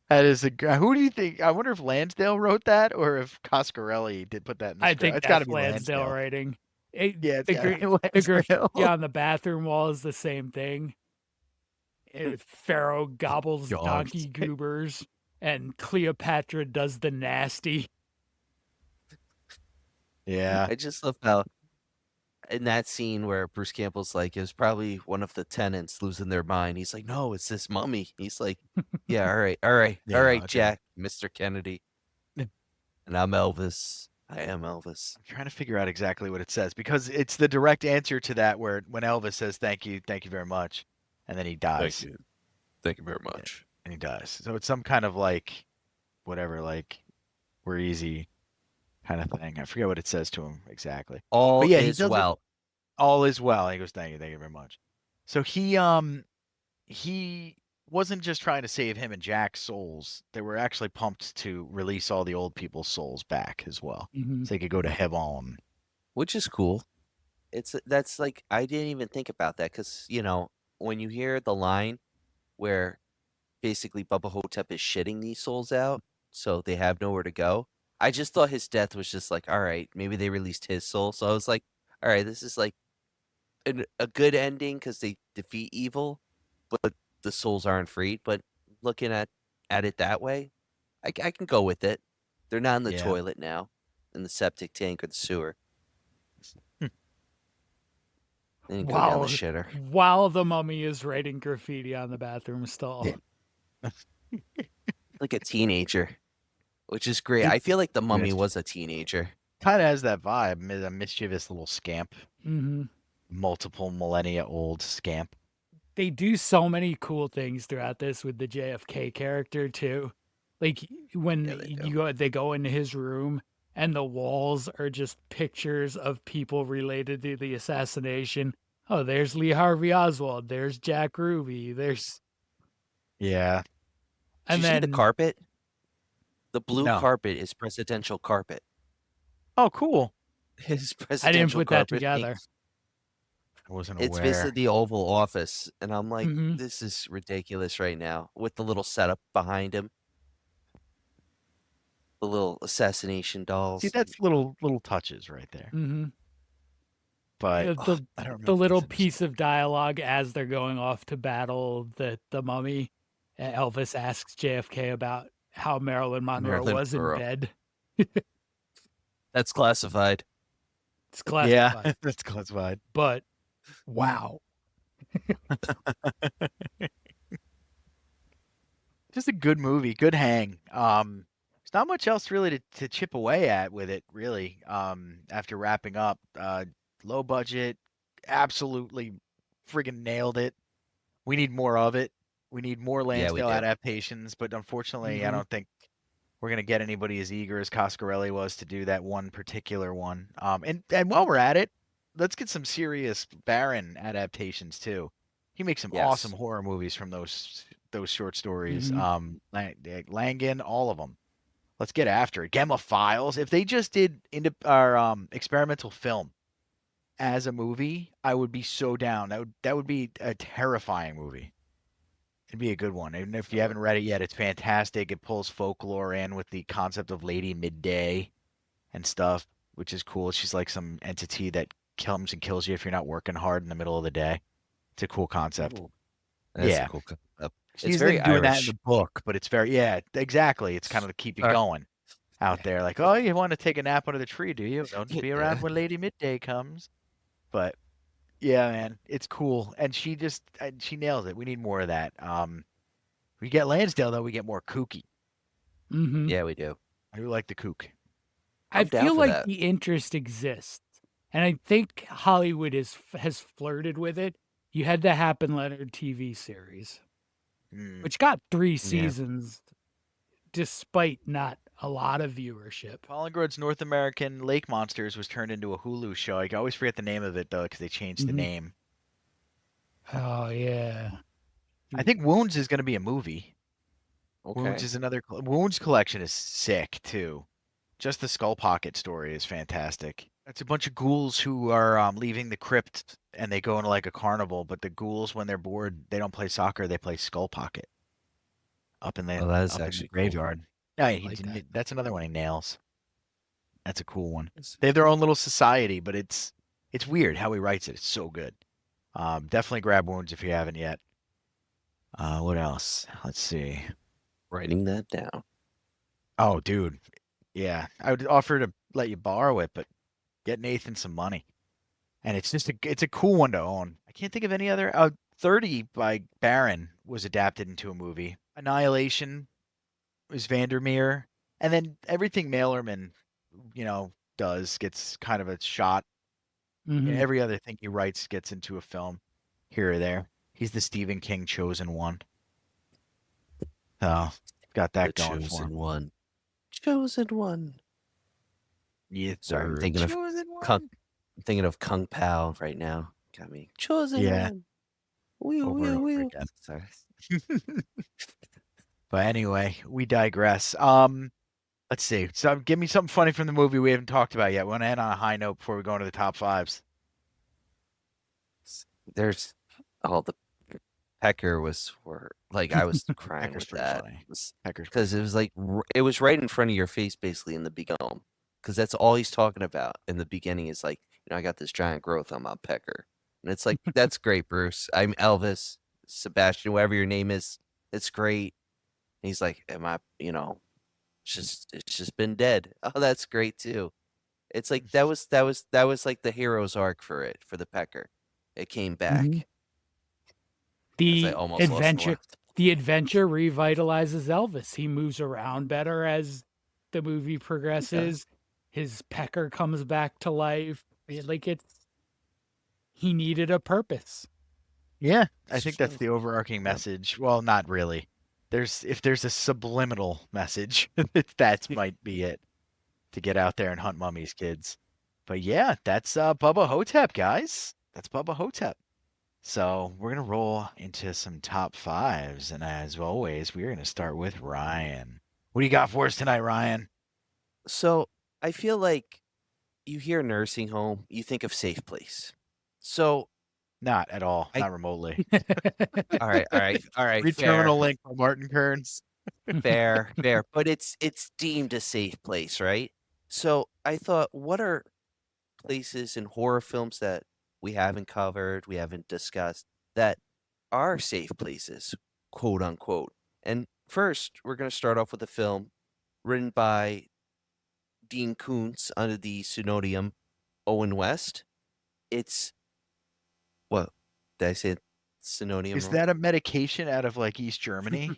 That is who do you think? I wonder if Lansdale wrote that or if Coscarelli did put that in the script. I think it's got to be Lansdale writing. The graffiti on the bathroom wall is the same thing. Pharaoh gobbles donkey goobers, and Cleopatra does the nasty. Yeah. I just love how in that scene where Bruce Campbell's like, it was probably one of the tenants losing their mind. He's like, no, it's this mummy. He's like, yeah, all right, okay. Jack, Mr. Kennedy. And I'm Elvis. I am Elvis. I'm trying to figure out exactly what it says because it's the direct answer to that when Elvis says, thank you very much. And then he dies. Thank you very much. Yeah, and he dies. So it's some kind of like, whatever, like, we're easy kind of thing. I forget what it says to him exactly. All is well. All is well. He goes, thank you very much. So he wasn't just trying to save him and Jack's souls. They were actually pumped to release all the old people's souls back as well. Mm-hmm. So they could go to heaven. Which is cool. That's like, I didn't even think about that because, you know, when you hear the line where basically Bubba Ho-Tep is shitting these souls out so they have nowhere to go, I just thought his death was just like, all right, maybe they released his soul. So I was like, all right, this is like a good ending because they defeat evil, but the souls aren't freed. But looking at it that way, I can go with it. They're not in the toilet now, in the septic tank or the sewer. Go down the shitter. While the mummy is writing graffiti on the bathroom stall. Yeah. Like a teenager, which is great. I feel like the mummy was a teenager. Kind of has that vibe, a mischievous little scamp. Mm-hmm. Multiple millennia old scamp. They do so many cool things throughout this with the JFK character too. Like when they go into his room and the walls are just pictures of people related to the assassination. Oh, there's Lee Harvey Oswald. There's Jack Ruby. There's and Did you see the carpet? The blue No. carpet is presidential carpet. Oh, cool. His I didn't presidential put that carpet. together. I wasn't It's aware. basically the Oval Office, and I'm like, Mhm. this is ridiculous right now with the little setup behind him, the little assassination See, dolls. that's little touches right there. Mm-hmm. But Yeah, I don't remember the little this in the piece of dialogue as they're going off to battle the mummy. Elvis asks JFK about how Marilyn Monroe Marilyn was in Monroe. bed. That's classified. It's Yeah, classified, that's classified. but wow. Just a good movie, good hang. There's not much else really to chip away at with it, really. After wrapping up, low budget, absolutely friggin' nailed it. We need more of it. We need more Yeah, we Lansdale do. adaptations, but unfortunately, I Mhm. don't think we're gonna get anybody as eager as Coscarelli was to do that one particular one. And while we're at it, let's get some serious Barron adaptations too. He makes some awesome Yes. horror movies from those short stories. Mhm. Langan, all of them. Let's get after it. Gemma Files. If they just did into our experimental film as a movie, I would be so down. That would be a terrifying movie. It'd be a good one. And if you haven't read it yet, it's fantastic. It pulls folklore in with the concept of Lady Midday and stuff, which is cool. She's like some entity that comes and kills you if you're not working hard in the middle of the day. It's a cool concept. Ooh, that's Yeah. a cool concept. It's She's very been doing that in Irish. the book, but it's very, yeah, exactly. It's kind of to keep you Sorry. going out there. Like, oh, you want to take a nap under the tree, do you? Don't be around Yeah. when Lady Midday comes. But yeah, man, it's cool. And she nails it. We need more of that. We get Lansdale though, we get more kooky. Mhm. Yeah, we do. I do like the kook. I I'm down feel for like that. the interest exists, and I think Hollywood has flirted with it. You had the Happen Leonard TV series, Mm. which got 3 Yeah. seasons, despite not a lot of viewership. Collingwood's North American Lake Monsters was turned into a Hulu show. I always forget the name of it though, because they changed the Mhm. name. Oh yeah. I think Wounds is going to be a movie. Wounds Okay. is another. Wounds collection is sick too. Just the Skull Pocket story is fantastic. It's a bunch of ghouls who are leaving the crypt and they go into like a carnival. But the ghouls, when they're bored, they don't play soccer. They play Skull Pocket up in the Oh, that is up in the actually cool. graveyard. Yeah, like that. that's another one he nails. That's a cool one. It's- They have their own little society, but it's weird how he writes it. It's so good. Definitely grab Wounds if you haven't yet. What else? Let's see. Writing that down. Oh, dude. Yeah, I would offer to let you borrow it, but get Nathan some money. And it's a cool one to own. I can't think of any other. 30 by Barron was adapted into a movie. Annihilation was Vandermeer, and then everything Mailerman, does gets kind of a shot. And Mhm. every other thing he writes gets into a film here or there. He's the Stephen King chosen one. So got that The going for chosen him. one. Chosen one. Yes, Sorry, I'm sir. thinking of Chosen Kung, one. I'm thinking of Kung Pao right now. Got me. Chosen Yeah. one. Wheel, Over and wheel, over wheel. again. Sorry. But anyway, we digress. Let's see. So give me something funny from the movie we haven't talked about yet. We want to end on a high note before we go into the top fives. There's the Pecker was like I was crying Pecker's with pretty that funny. Pecker's because it was like it was right in front of your face basically in the beginning because that's all he's talking about in the beginning is like I got this giant growth on my pecker and it's like that's great Bruce, I'm Elvis, Sebastian, whatever your name is, it's great. And he's like, am I it's just been dead. Oh, that's great too. It's like that was like the hero's arc for the pecker. It came back. Mhm. As I The almost lost the adventure left. the adventure revitalizes Elvis. He moves around better as the movie progresses. His pecker comes back to life. Like he needed a purpose. Yeah, I think that's Sure. the overarching message. Well, not really. If there's a subliminal message, that might be it. To get out there and hunt mummies, kids. But yeah, that's Bubba Ho-Tep, guys. That's Bubba Ho-Tep. So we're gonna roll into some top fives, and as always, we're gonna start with Ryan. What do you got for us tonight, Ryan? So I feel like you hear nursing home, you think of safe place. So Not at all. I Not remotely. all right, all right, all right, Read fair, Terminal Link from Martin Kearns. fair, fair. But it's deemed a safe place, right? So I thought, what are places in horror films that we haven't covered, we haven't discussed, that are safe places, quote unquote. And first, we're going to start off with a film written by Dean Koontz under the pseudonym Owen West. It's what did I say? Pseudonym? Is that a medication out of like East Germany?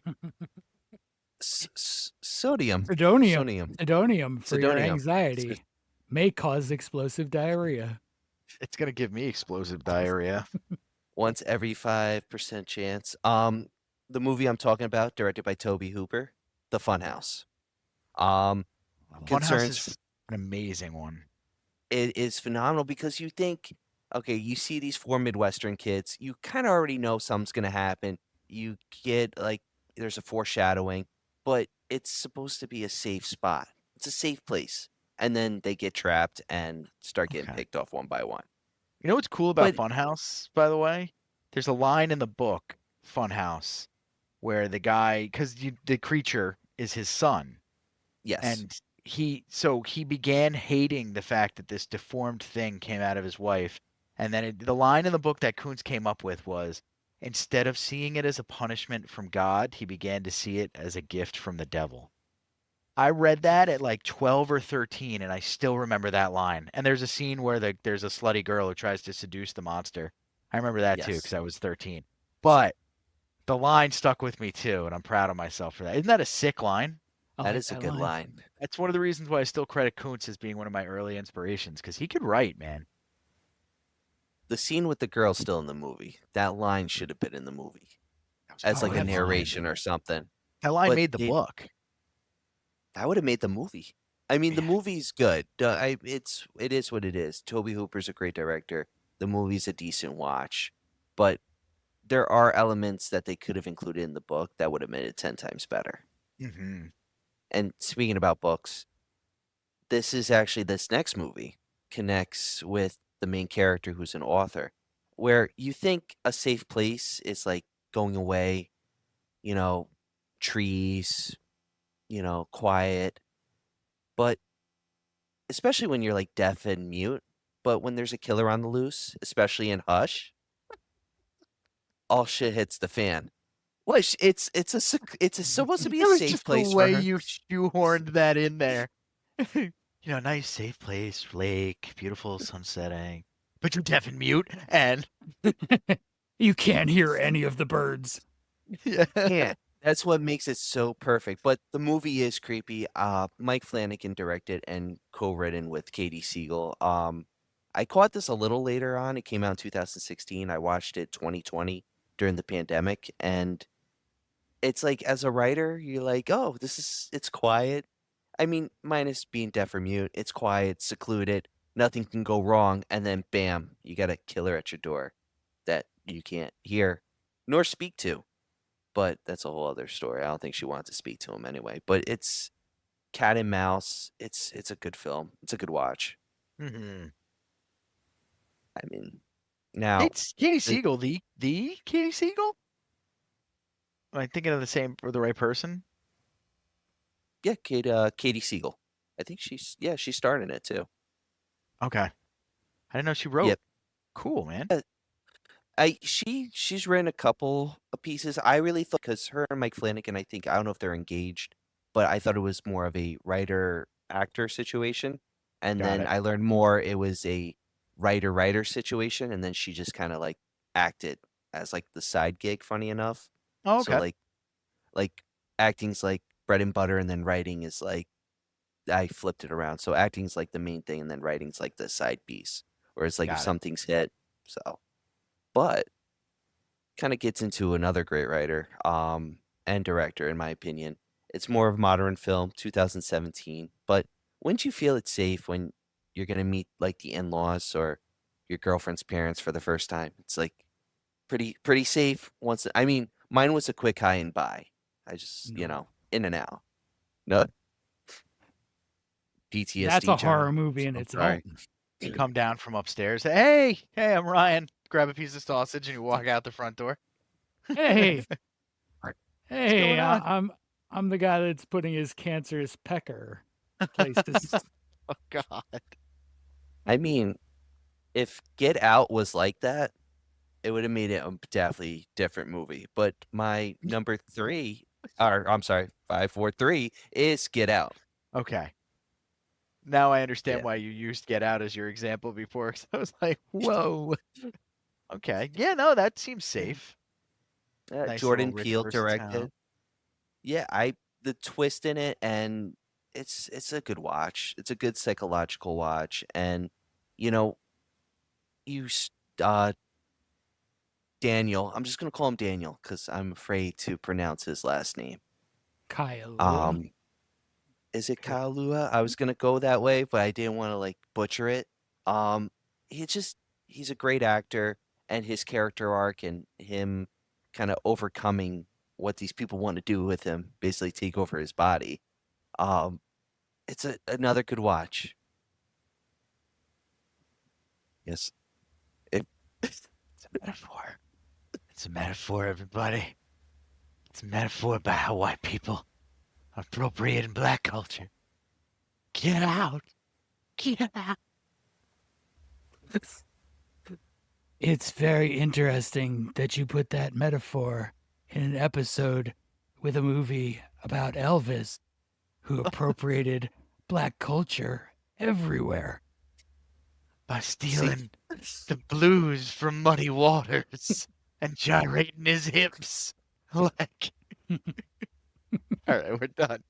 Sodium? Sedonium. Sodium. Sedonium for your Sedonium. anxiety may cause explosive diarrhea. It's gonna give me explosive diarrhea. Once every 5% chance. The movie I'm talking about, directed by Toby Hooper, The Funhouse. Funhouse Concerns. is an amazing one. It is phenomenal because you think, okay, you see these four Midwestern kids, you kind of already know something's going to happen. You get like, there's a foreshadowing, but it's supposed to be a safe spot. It's a safe place. And then they get trapped and start getting Okay. picked off one by one. You know what's cool about But- Funhouse, by the way? There's a line in the book, Funhouse, where the guy, because the creature is his son, Yes. and he began hating the fact that this deformed thing came out of his wife, and then the line in the book that Kuntz came up with was, instead of seeing it as a punishment from God, he began to see it as a gift from the devil. I read that at like 12 or 13, and I still remember that line. And there's a scene where there's a slutty girl who tries to seduce the monster. I remember that too Yes. because I was 13. But the line stuck with me too, and I'm proud of myself for that. Isn't that a sick line? I That like is a good line. That's one of the reasons why I still credit Kuntz as being one of my early inspirations because he could write, man. The scene with the girl still in the movie, that line should have been in the movie That was as like a that line. narration or something. That line But made the they- book. That would have made the movie. I mean, the Yeah. movie's good. It is what it is. Toby Hooper's a great director. The movie's a decent watch, but there are elements that they could have included in the book that would have made it 10 times better. Mm-hmm. And speaking about books, this next movie connects with the main character who's an author, where you think a safe place is like going away, trees, quiet, but especially when you're like deaf and mute, but when there's a killer on the loose, especially in Hush, all shit hits the fan. Well, it's supposed to be It a was safe just place the for way her. you shoehorned that in there. Nice safe place, lake, beautiful sun setting. But you're deaf and mute, and You can't hear any of the birds. yeah. Can't. That's what makes it so perfect. But the movie is creepy. Mike Flanagan directed and co-written with Katie Siegel. I caught this a little later on. It came out in 2016. I watched it 2020 during the pandemic, and it's like as a writer, you're like, oh, it's quiet. I mean, minus being deaf or mute, it's quiet, secluded, nothing can go wrong, and then bam, you got a killer at your door that you can't hear nor speak to. But that's a whole other story. I don't think she wanted to speak to him anyway. But it's cat and mouse. It's a good film. It's a good watch. Mm-hmm. I mean, now It's Katie Siegel, the Katie Siegel. Am I thinking of the same or the right person? yeah, Katie Siegel. I think she's starring in it too. Okay, I didn't know she wrote. Yep. Cool, man. She's written a couple of pieces. I really thought because her and Mike Flanagan, I don't know if they're engaged, but I thought it was more of a writer actor situation. And Got then it. I learned more it was a writer situation, and then she just kind of like acted as like the side gig. Funny enough, Oh, so okay. like acting's like bread and butter, and then writing is like I flipped it around. So acting's like the main thing, and then writing's like the side piece. Whereas like Got if it. something's hit, so. But kind of gets into another great writer and director, in my opinion. It's more of modern film, 2017. But wouldn't you feel it's safe when you're gonna meet like the in-laws or your girlfriend's parents for the first time? It's like pretty safe. Mine was a quick high and by. I just No. in and out. No PTSD. That's a John. horror movie in I'm its sorry. own. You come down from upstairs. Hey, I'm Ryan. Grab a piece of sausage and you walk out the front door. Hey, hey, going on? I'm the guy that's putting his cancerous pecker places. Oh God. I mean, if Get Out was like that, it would have made it a definitely different movie. But my number 3, or I'm sorry, 5, 4, 3 is Get Out. Okay. Now I understand Yeah. why you used Get Out as your example before. Because I was like, whoa. Okay. Yeah, no, that seems safe. Nice Jordan little rich Peele person directed. town. Yeah, the twist in it, and it's a good watch. It's a good psychological watch, and you know, you Daniel. I'm just gonna call him Daniel because I'm afraid to pronounce his last name. Kyle. Is it Kailua? I was gonna go that way, but I didn't want to like butcher it. Um, he's a great actor, and his character arc and him kind of overcoming what these people want to do with him, basically take over his body. Um, it's another good watch. Yes. It, It's a metaphor. It's a metaphor, everybody. It's a metaphor about how white people are appropriating black culture. Get out. Get out. It's very interesting that you put that metaphor in an episode with a movie about Elvis, who appropriated black culture everywhere. By stealing the blues from Muddy Waters and gyrating his hips. Like, all right, we're done.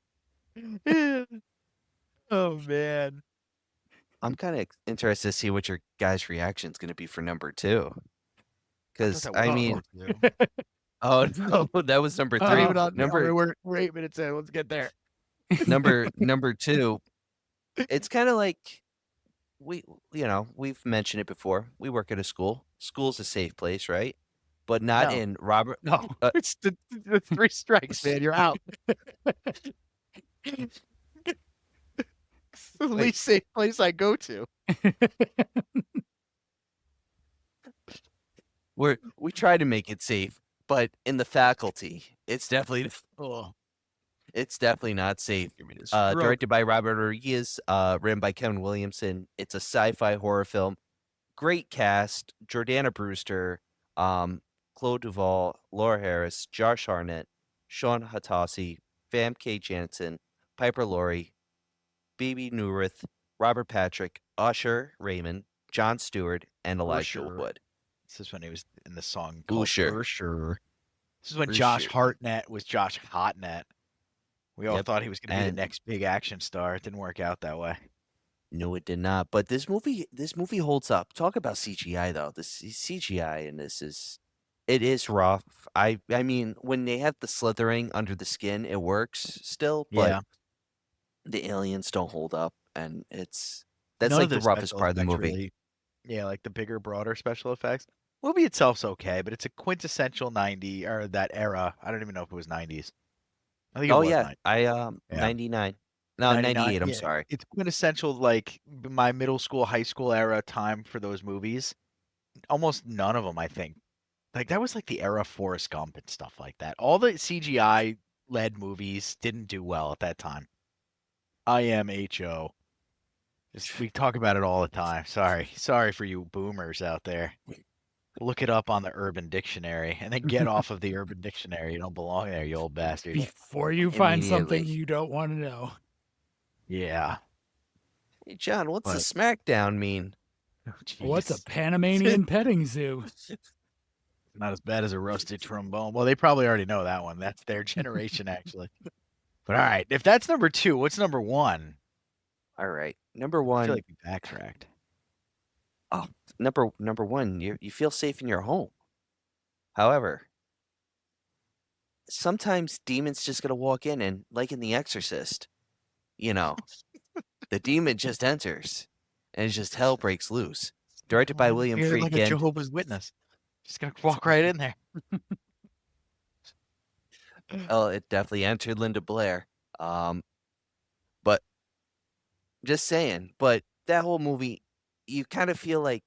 Oh, man. I'm kind of interested to see what your guys' reaction is going to be for number 2. Because that I was mean, number two. oh no, that was number 3. Leave it on. Number We're 8 minutes in. Let's get there. number 2. It's kind of like we've mentioned it before. We work at a school. School's a safe place, right? But not No. in Robert. No, it's the 3 strikes, man. You're out. It's the least safe place I go to. We try to make it safe, but in the faculty, it's definitely Oh, it's definitely not safe. give me this stroke. Directed by Robert Rodriguez, written by Kevin Williamson. It's a sci-fi horror film. Great cast: Jordana Brewster, Claude Duvall, Laura Harris, Josh Hartnett, Sean Hatasi, Famke Janssen, Piper Laurie, Baby Newirth, Robert Patrick, Usher Raymond, John Stewart, and Elijah Usher. Wood. This is when he was in the song called Usher. Usher. This is when Josh Usher. Hartnett was Josh Hotnet. We all Yep, thought he was going to be the and- next big action star. It didn't work out that way. No, it did not. But this movie holds up. Talk about CGI though. The CGI in this is rough. I mean, when they have the slithering under the skin, it works still, but Yeah. the aliens don't hold up, and that's None like of the roughest special part of the effects movie. really- yeah, like the bigger, broader special effects. Movie itself's okay, but it's a quintessential 90 or that era. I don't even know if it was 90s. I think it Oh was yeah, 90. I 99. No, 98, I'm yeah, sorry. It's quintessential, like my middle school, high school era time for those movies. Almost none of them, I think. Like that was like the era of Forrest Gump and stuff like that. All the CGI led movies didn't do well at that time. IMHO. We talk about it all the time. Sorry for you boomers out there. Look it up on the Urban Dictionary and then get off of the Urban Dictionary. You don't belong there, you old bastard. Before you find something Immediately. you don't want to know. Yeah. Hey John, what's the What? SmackDown mean? Oh, What's a jeez. Panamanian petting zoo? Not as bad as a rusted trombone. Well, they probably already know that one. That's their generation, actually. But all right, if that's number 2, what's number 1? All right, number I one. feel like we backtracked. Number one, you feel safe in your home. However, sometimes demons just gonna walk in and, like in The Exorcist, the demon just enters and it's just hell breaks loose. Directed by William You're like a Friedkin. Jehovah's Witness. Just gonna walk right in there. Oh, it definitely entered Linda Blair. Just saying. But that whole movie, you kind of feel like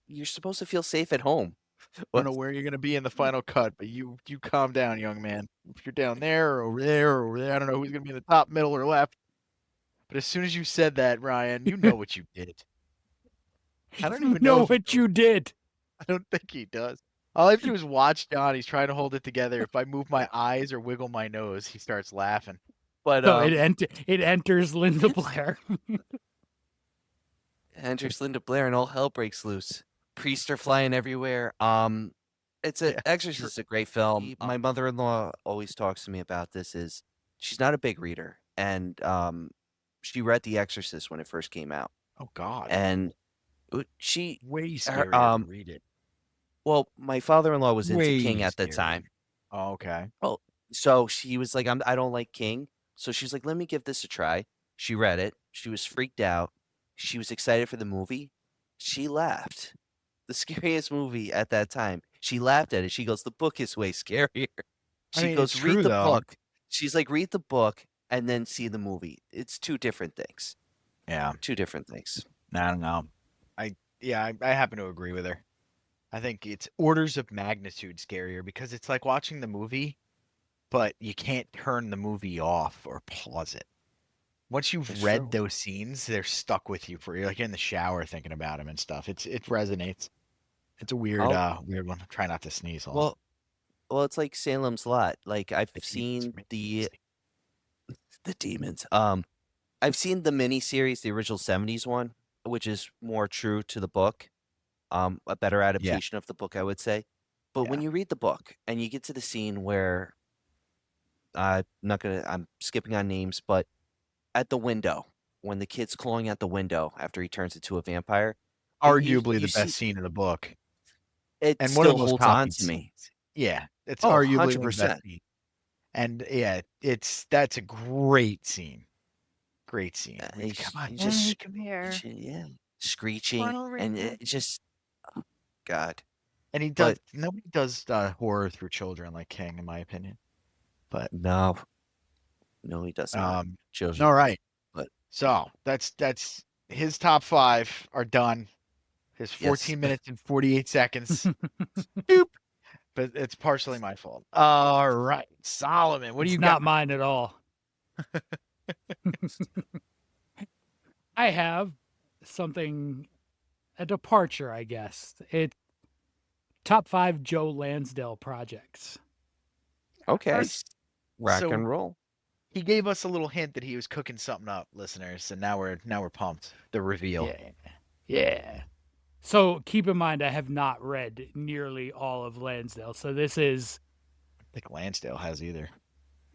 you're supposed to feel safe at home. I don't know where you're gonna be in the final cut, but you calm down, young man. If you're down there or over there or over there, I don't know who's gonna be in the top, middle, or left. But as soon as you said that, Ryan, you know what you did. I don't You even know if he what you did. I don't think he does. All I have to do is watch John. He's trying to hold it together. If I move my eyes or wiggle my nose, he starts laughing. But So it enters Linda Blair. enters Linda Blair and all hell breaks loose. Priests are flying everywhere. It's a Yeah, Exorcist is a great film. My mother-in-law always talks to me about this. Is she's not a big reader, and she read The Exorcist when it first came out, Oh God, and she way her, scarier to read it. well, my father-in-law was into Way King at the scarier. time. Oh, okay. Oh, so she was like, I don't like King. So she's like, let me give this a try. She read it. She was freaked out. She was excited for the movie. She laughed. The scariest movie at that time. She laughed at it. She goes, the book is way scarier. I She mean, goes, it's read true, the though. book. She's like, read the book and then see the movie. It's two different things. Yeah, Two different things. I don't know. I happen to agree with her. I think it's orders of magnitude scarier because it's like watching the movie, but you can't turn the movie off or pause it. Once you've That's read true. those scenes, they're stuck with you for you're like in the shower thinking about them and stuff. It resonates. It's a weird weird one. Try not to sneeze. Also. Well, it's like Salem's Lot. Like I've The demons seen make the me demons. I've seen the miniseries, the original 70s one, which is more true to the book. A better adaptation of the book, I would say. But when Yeah. you read the book and you get to the scene where I'm skipping on names, but at the window, when the kid's clawing at the window after he turns into a vampire, and Arguably you the see best scene in the book, it and one of still the most holds on copied to me. scenes. Yeah, it's Oh, arguably one of the best 100%. scenes. And yeah, that's a great scene. Great scene. Come on, He's Henry, just come here. yeah, screeching, Ronald and Reagan. it just oh, God. And he does. But Nobody does horror through children like King, in my opinion. But no, he does not. Children, all right. but So that's his top 5 are done. His 14 yes. minutes and 48 seconds. Doop. But it's partially my fault. All right, Solomon, what do It's you not got? mine at all. I have something, a departure, I guess. It's top 5 Joe Lansdale projects. Okay, Nice. rock So- and roll. He gave us a little hint that he was cooking something up, listeners, and now we're pumped. The reveal. Yeah. So keep in mind, I have not read nearly all of Lansdale. So this is, I don't think Lansdale has either.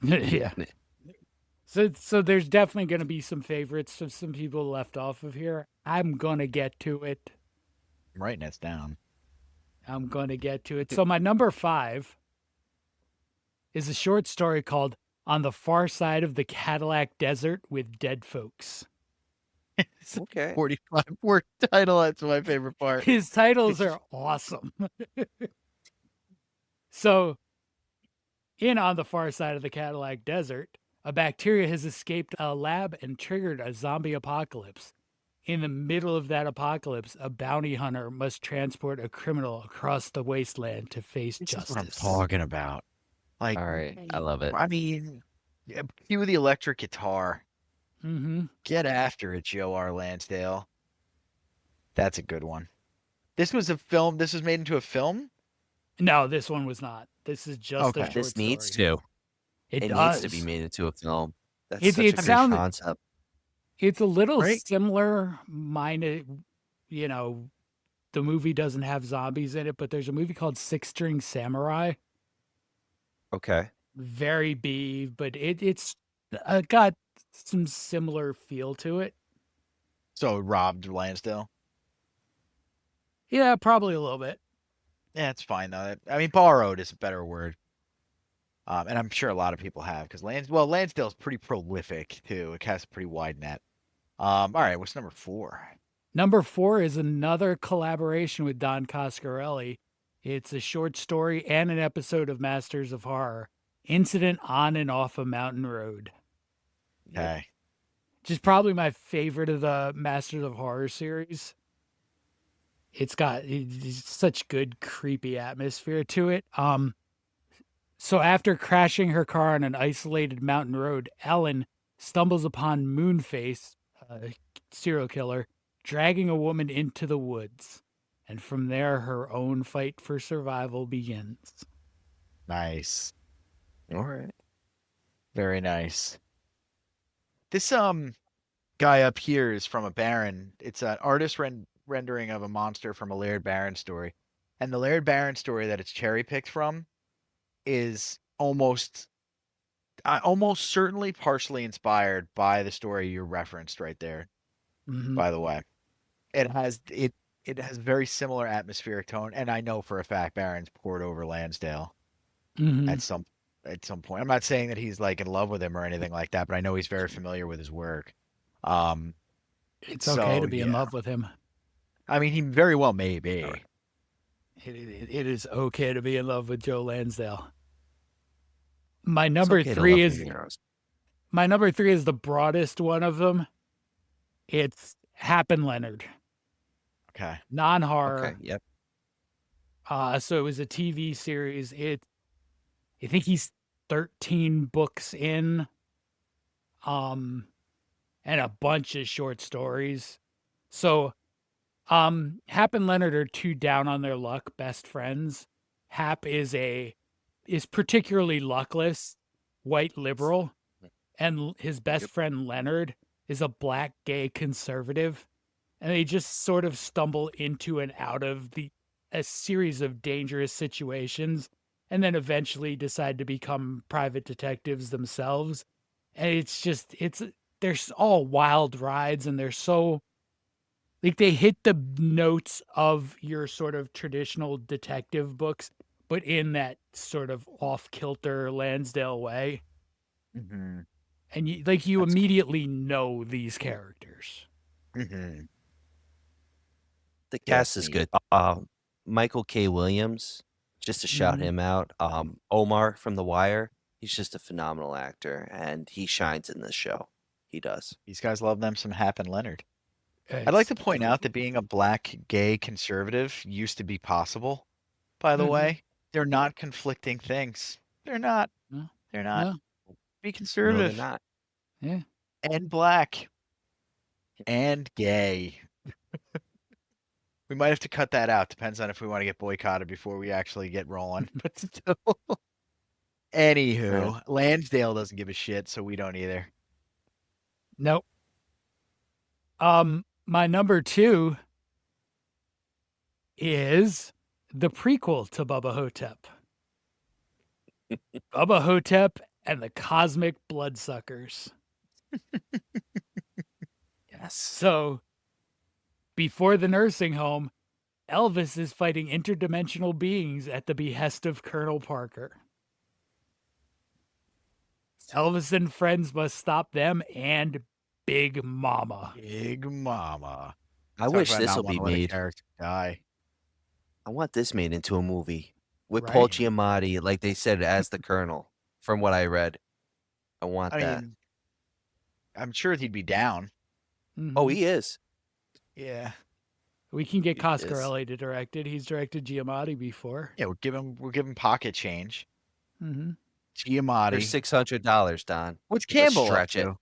yeah. So there's definitely going to be some favorites of some people left off of here. I'm going to get to it. I'm writing this down. So my number 5 is a short story called On the Far Side of the Cadillac Desert with Dead Folks. It's a Okay. 45-word title. That's my favorite part. His titles are awesome. So, in On the Far Side of the Cadillac Desert, a bacteria has escaped a lab and triggered a zombie apocalypse. In the middle of that apocalypse, a bounty hunter must transport a criminal across the wasteland to face This justice. is what I'm talking about. Like, All right, I love it. I mean, cue the electric guitar. Mm-hmm. Get after it, Joe R. Lansdale. That's a good one. This was a film. This was made into a film? No, this one was not. This is just a Okay. short This needs story. to. It It does. needs to be made into a film. That's It- such it a good sounded- concept. It's a little Right. similar minded, the movie doesn't have zombies in it, but there's a movie called Six String Samurai. Okay. Very B, but it's got some similar feel to it. So robbed Lansdale. Yeah, probably a little bit. Yeah, it's fine though. I mean, borrowed is a better word. And I'm sure a lot of people have because Lansdale's pretty prolific too. It casts a pretty wide net. All right, what's number 4? Number 4 is another collaboration with Don Coscarelli. It's a short story and an episode of Masters of Horror. Incident on and off a mountain road. Okay. which is probably my favorite of the Masters of Horror series. It's such good creepy atmosphere to it. So after crashing her car on an isolated mountain road, Ellen stumbles upon Moonface, a serial killer, dragging a woman into the woods. And from there, her own fight for survival begins. Nice. All right. Very nice. This guy up here is from a Baron. It's an artist rendering of a monster from a Laird Baron story. And the Laird Baron story that it's cherry picked from is almost certainly partially inspired by the story you referenced right there, Mhm. by the way. It has very similar atmospheric tone, and I know for a fact Baron's poured over Lansdale Mhm. at some point. I'm not saying that he's like in love with him or anything like that, but I know he's very familiar with his work. It's okay to be in yeah. love with him. I mean, he very well may be. It is okay to be in love with Joe Lansdale. My It's number okay to three love is your heroes. my number three is the broadest one of them. It's Happen Leonard, Okay. non-horror. Okay. Yep. So it was a TV series. I think he's 13 books in, and a bunch of short stories. So, Hap and Leonard are two down on their luck best friends. Hap is particularly luckless white liberal, and his best Yep. friend Leonard is a black gay conservative, and they just sort of stumble into and out of a series of dangerous situations, and then eventually decide to become private detectives themselves. And they're all wild rides, and they're so like they hit the notes of your sort of traditional detective books, but in that sort of off kilter Lansdale way. Mm-hmm. And you That's cool. immediately know these characters. Mm-hmm. The Yeah, cast it's is neat. good. Michael K. Williams, just to shout Mhm. him out. Omar from The Wire. He's just a phenomenal actor, and he shines in this show. He does. These guys love them some Happen Leonard. I'd It's- like to point out that being a black gay conservative used to be possible, by the Mhm. way. They're not conflicting things. They're not. No, They're not. no, Be No, they're conservative not. yeah. and black and gay. We might have to cut that out. Depends on if we want to get boycotted before we actually get rolling. But still. Anywho, Lansdale doesn't give a shit, so we don't either. Nope. My number two is the prequel to Bubba Ho-Tep. Bubba Ho-Tep and the Cosmic Bloodsuckers. Yes. So, before the nursing home, Elvis is fighting interdimensional beings at the behest of Colonel Parker. Elvis and friends must stop them and Big Mama. Big Mama. I Talk wish about this not will be wanting to let a made. character die. I want this made into a movie with Paul Right. Giamatti, like they said, as the Colonel. From what I read, I want I that. mean, I'm sure he'd be down. Oh, Mhm. he is. Yeah. We can get He is. Coscarelli to direct it. He's directed Giamatti before. Yeah, we'll give him pocket change. Mm-hmm. Giamatti. There's $600, Don. What's Let's Campbell stretch up it. to?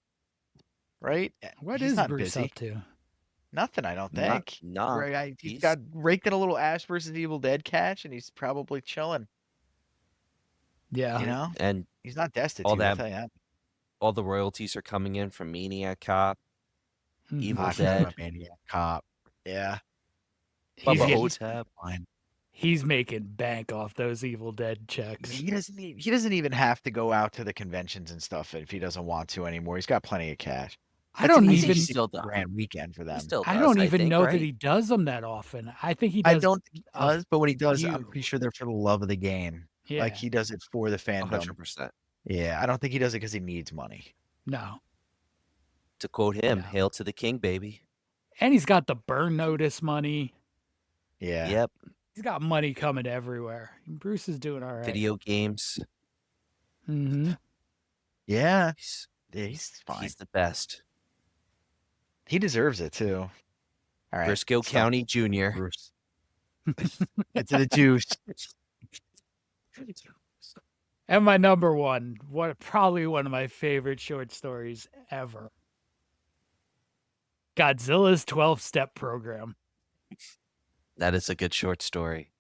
Right? What He's is not Bruce busy. up to? Nothing, I don't Not- think. nah, Right, he's he's- got raked in a little Ash versus Evil Dead catch, and he's probably chilling. Yeah. You know, And he's not destitute. all I'll that- tell you that. all the royalties are coming in from Maniac Cop, Mhm. Evil I forgot Dead, about Maniac Cop. Yeah. He's, Bubba getting- Ho-Tep. Fine. he's making bank off those Evil Dead checks. He doesn't even have to go out to the conventions and stuff if he doesn't want to anymore. He's got plenty of cash. I don't He even. still does. Grand weekend for them. He still does, I don't even think, know right? that he does them that often. I think he I does. don't think he a does, but when he does, I'm few. pretty sure they're for the love of the game. Yeah. Like he does it for the fandom. 100%. Yeah, I don't think he does it because he needs money. No. To quote him, Yeah. "Hail to the king, baby." And he's got the burn notice money. Yeah. Yep. He's got money coming everywhere. Bruce is doing all right. Video games. Mm-hmm. Yeah. He's, Yeah, he's fine. he's the best. He deserves it too. All right. Briscoe stop. County Jr. Bruce. Get to the juice. And my number one, probably one of my favorite short stories ever. Godzilla's 12-step program. That is a good short story.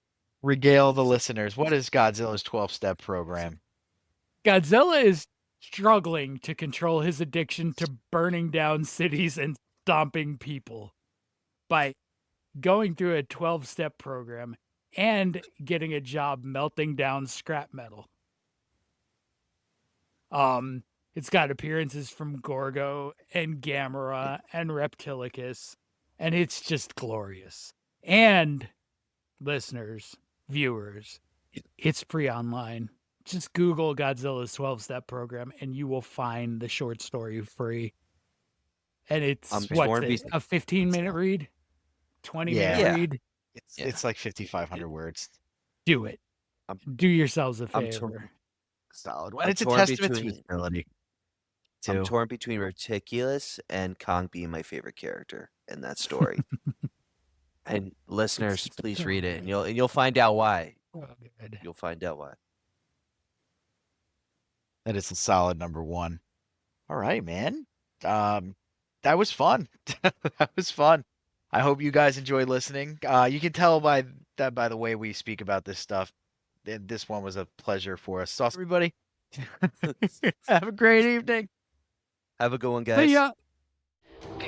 Regale the listeners. What is Godzilla's 12-step program? Godzilla is struggling to control his addiction to burning down cities and stomping people by going through a 12-step program and getting a job melting down scrap metal. It's got appearances from Gorgo and Gamera and Reptilicus, and it's just glorious. And listeners, viewers, it's free online. Just Google Godzilla's 12-step program and you will find the short story free. And it's a 15-minute read? 20-minute read? It's like 5,500 words. Do it. Do yourselves a favor. Solid. And it's a testament to his ability. I'm torn between Reticulous and Kong being my favorite character in that story. And listeners, please read it, and you'll find out why. Oh, good. You'll find out why. That is a solid number one. All right, man. That was fun. That was fun. I hope you guys enjoyed listening. You can tell by the way we speak about this stuff. This one was a pleasure for us. So everybody, have a great evening. Have a good one, guys. See ya. Be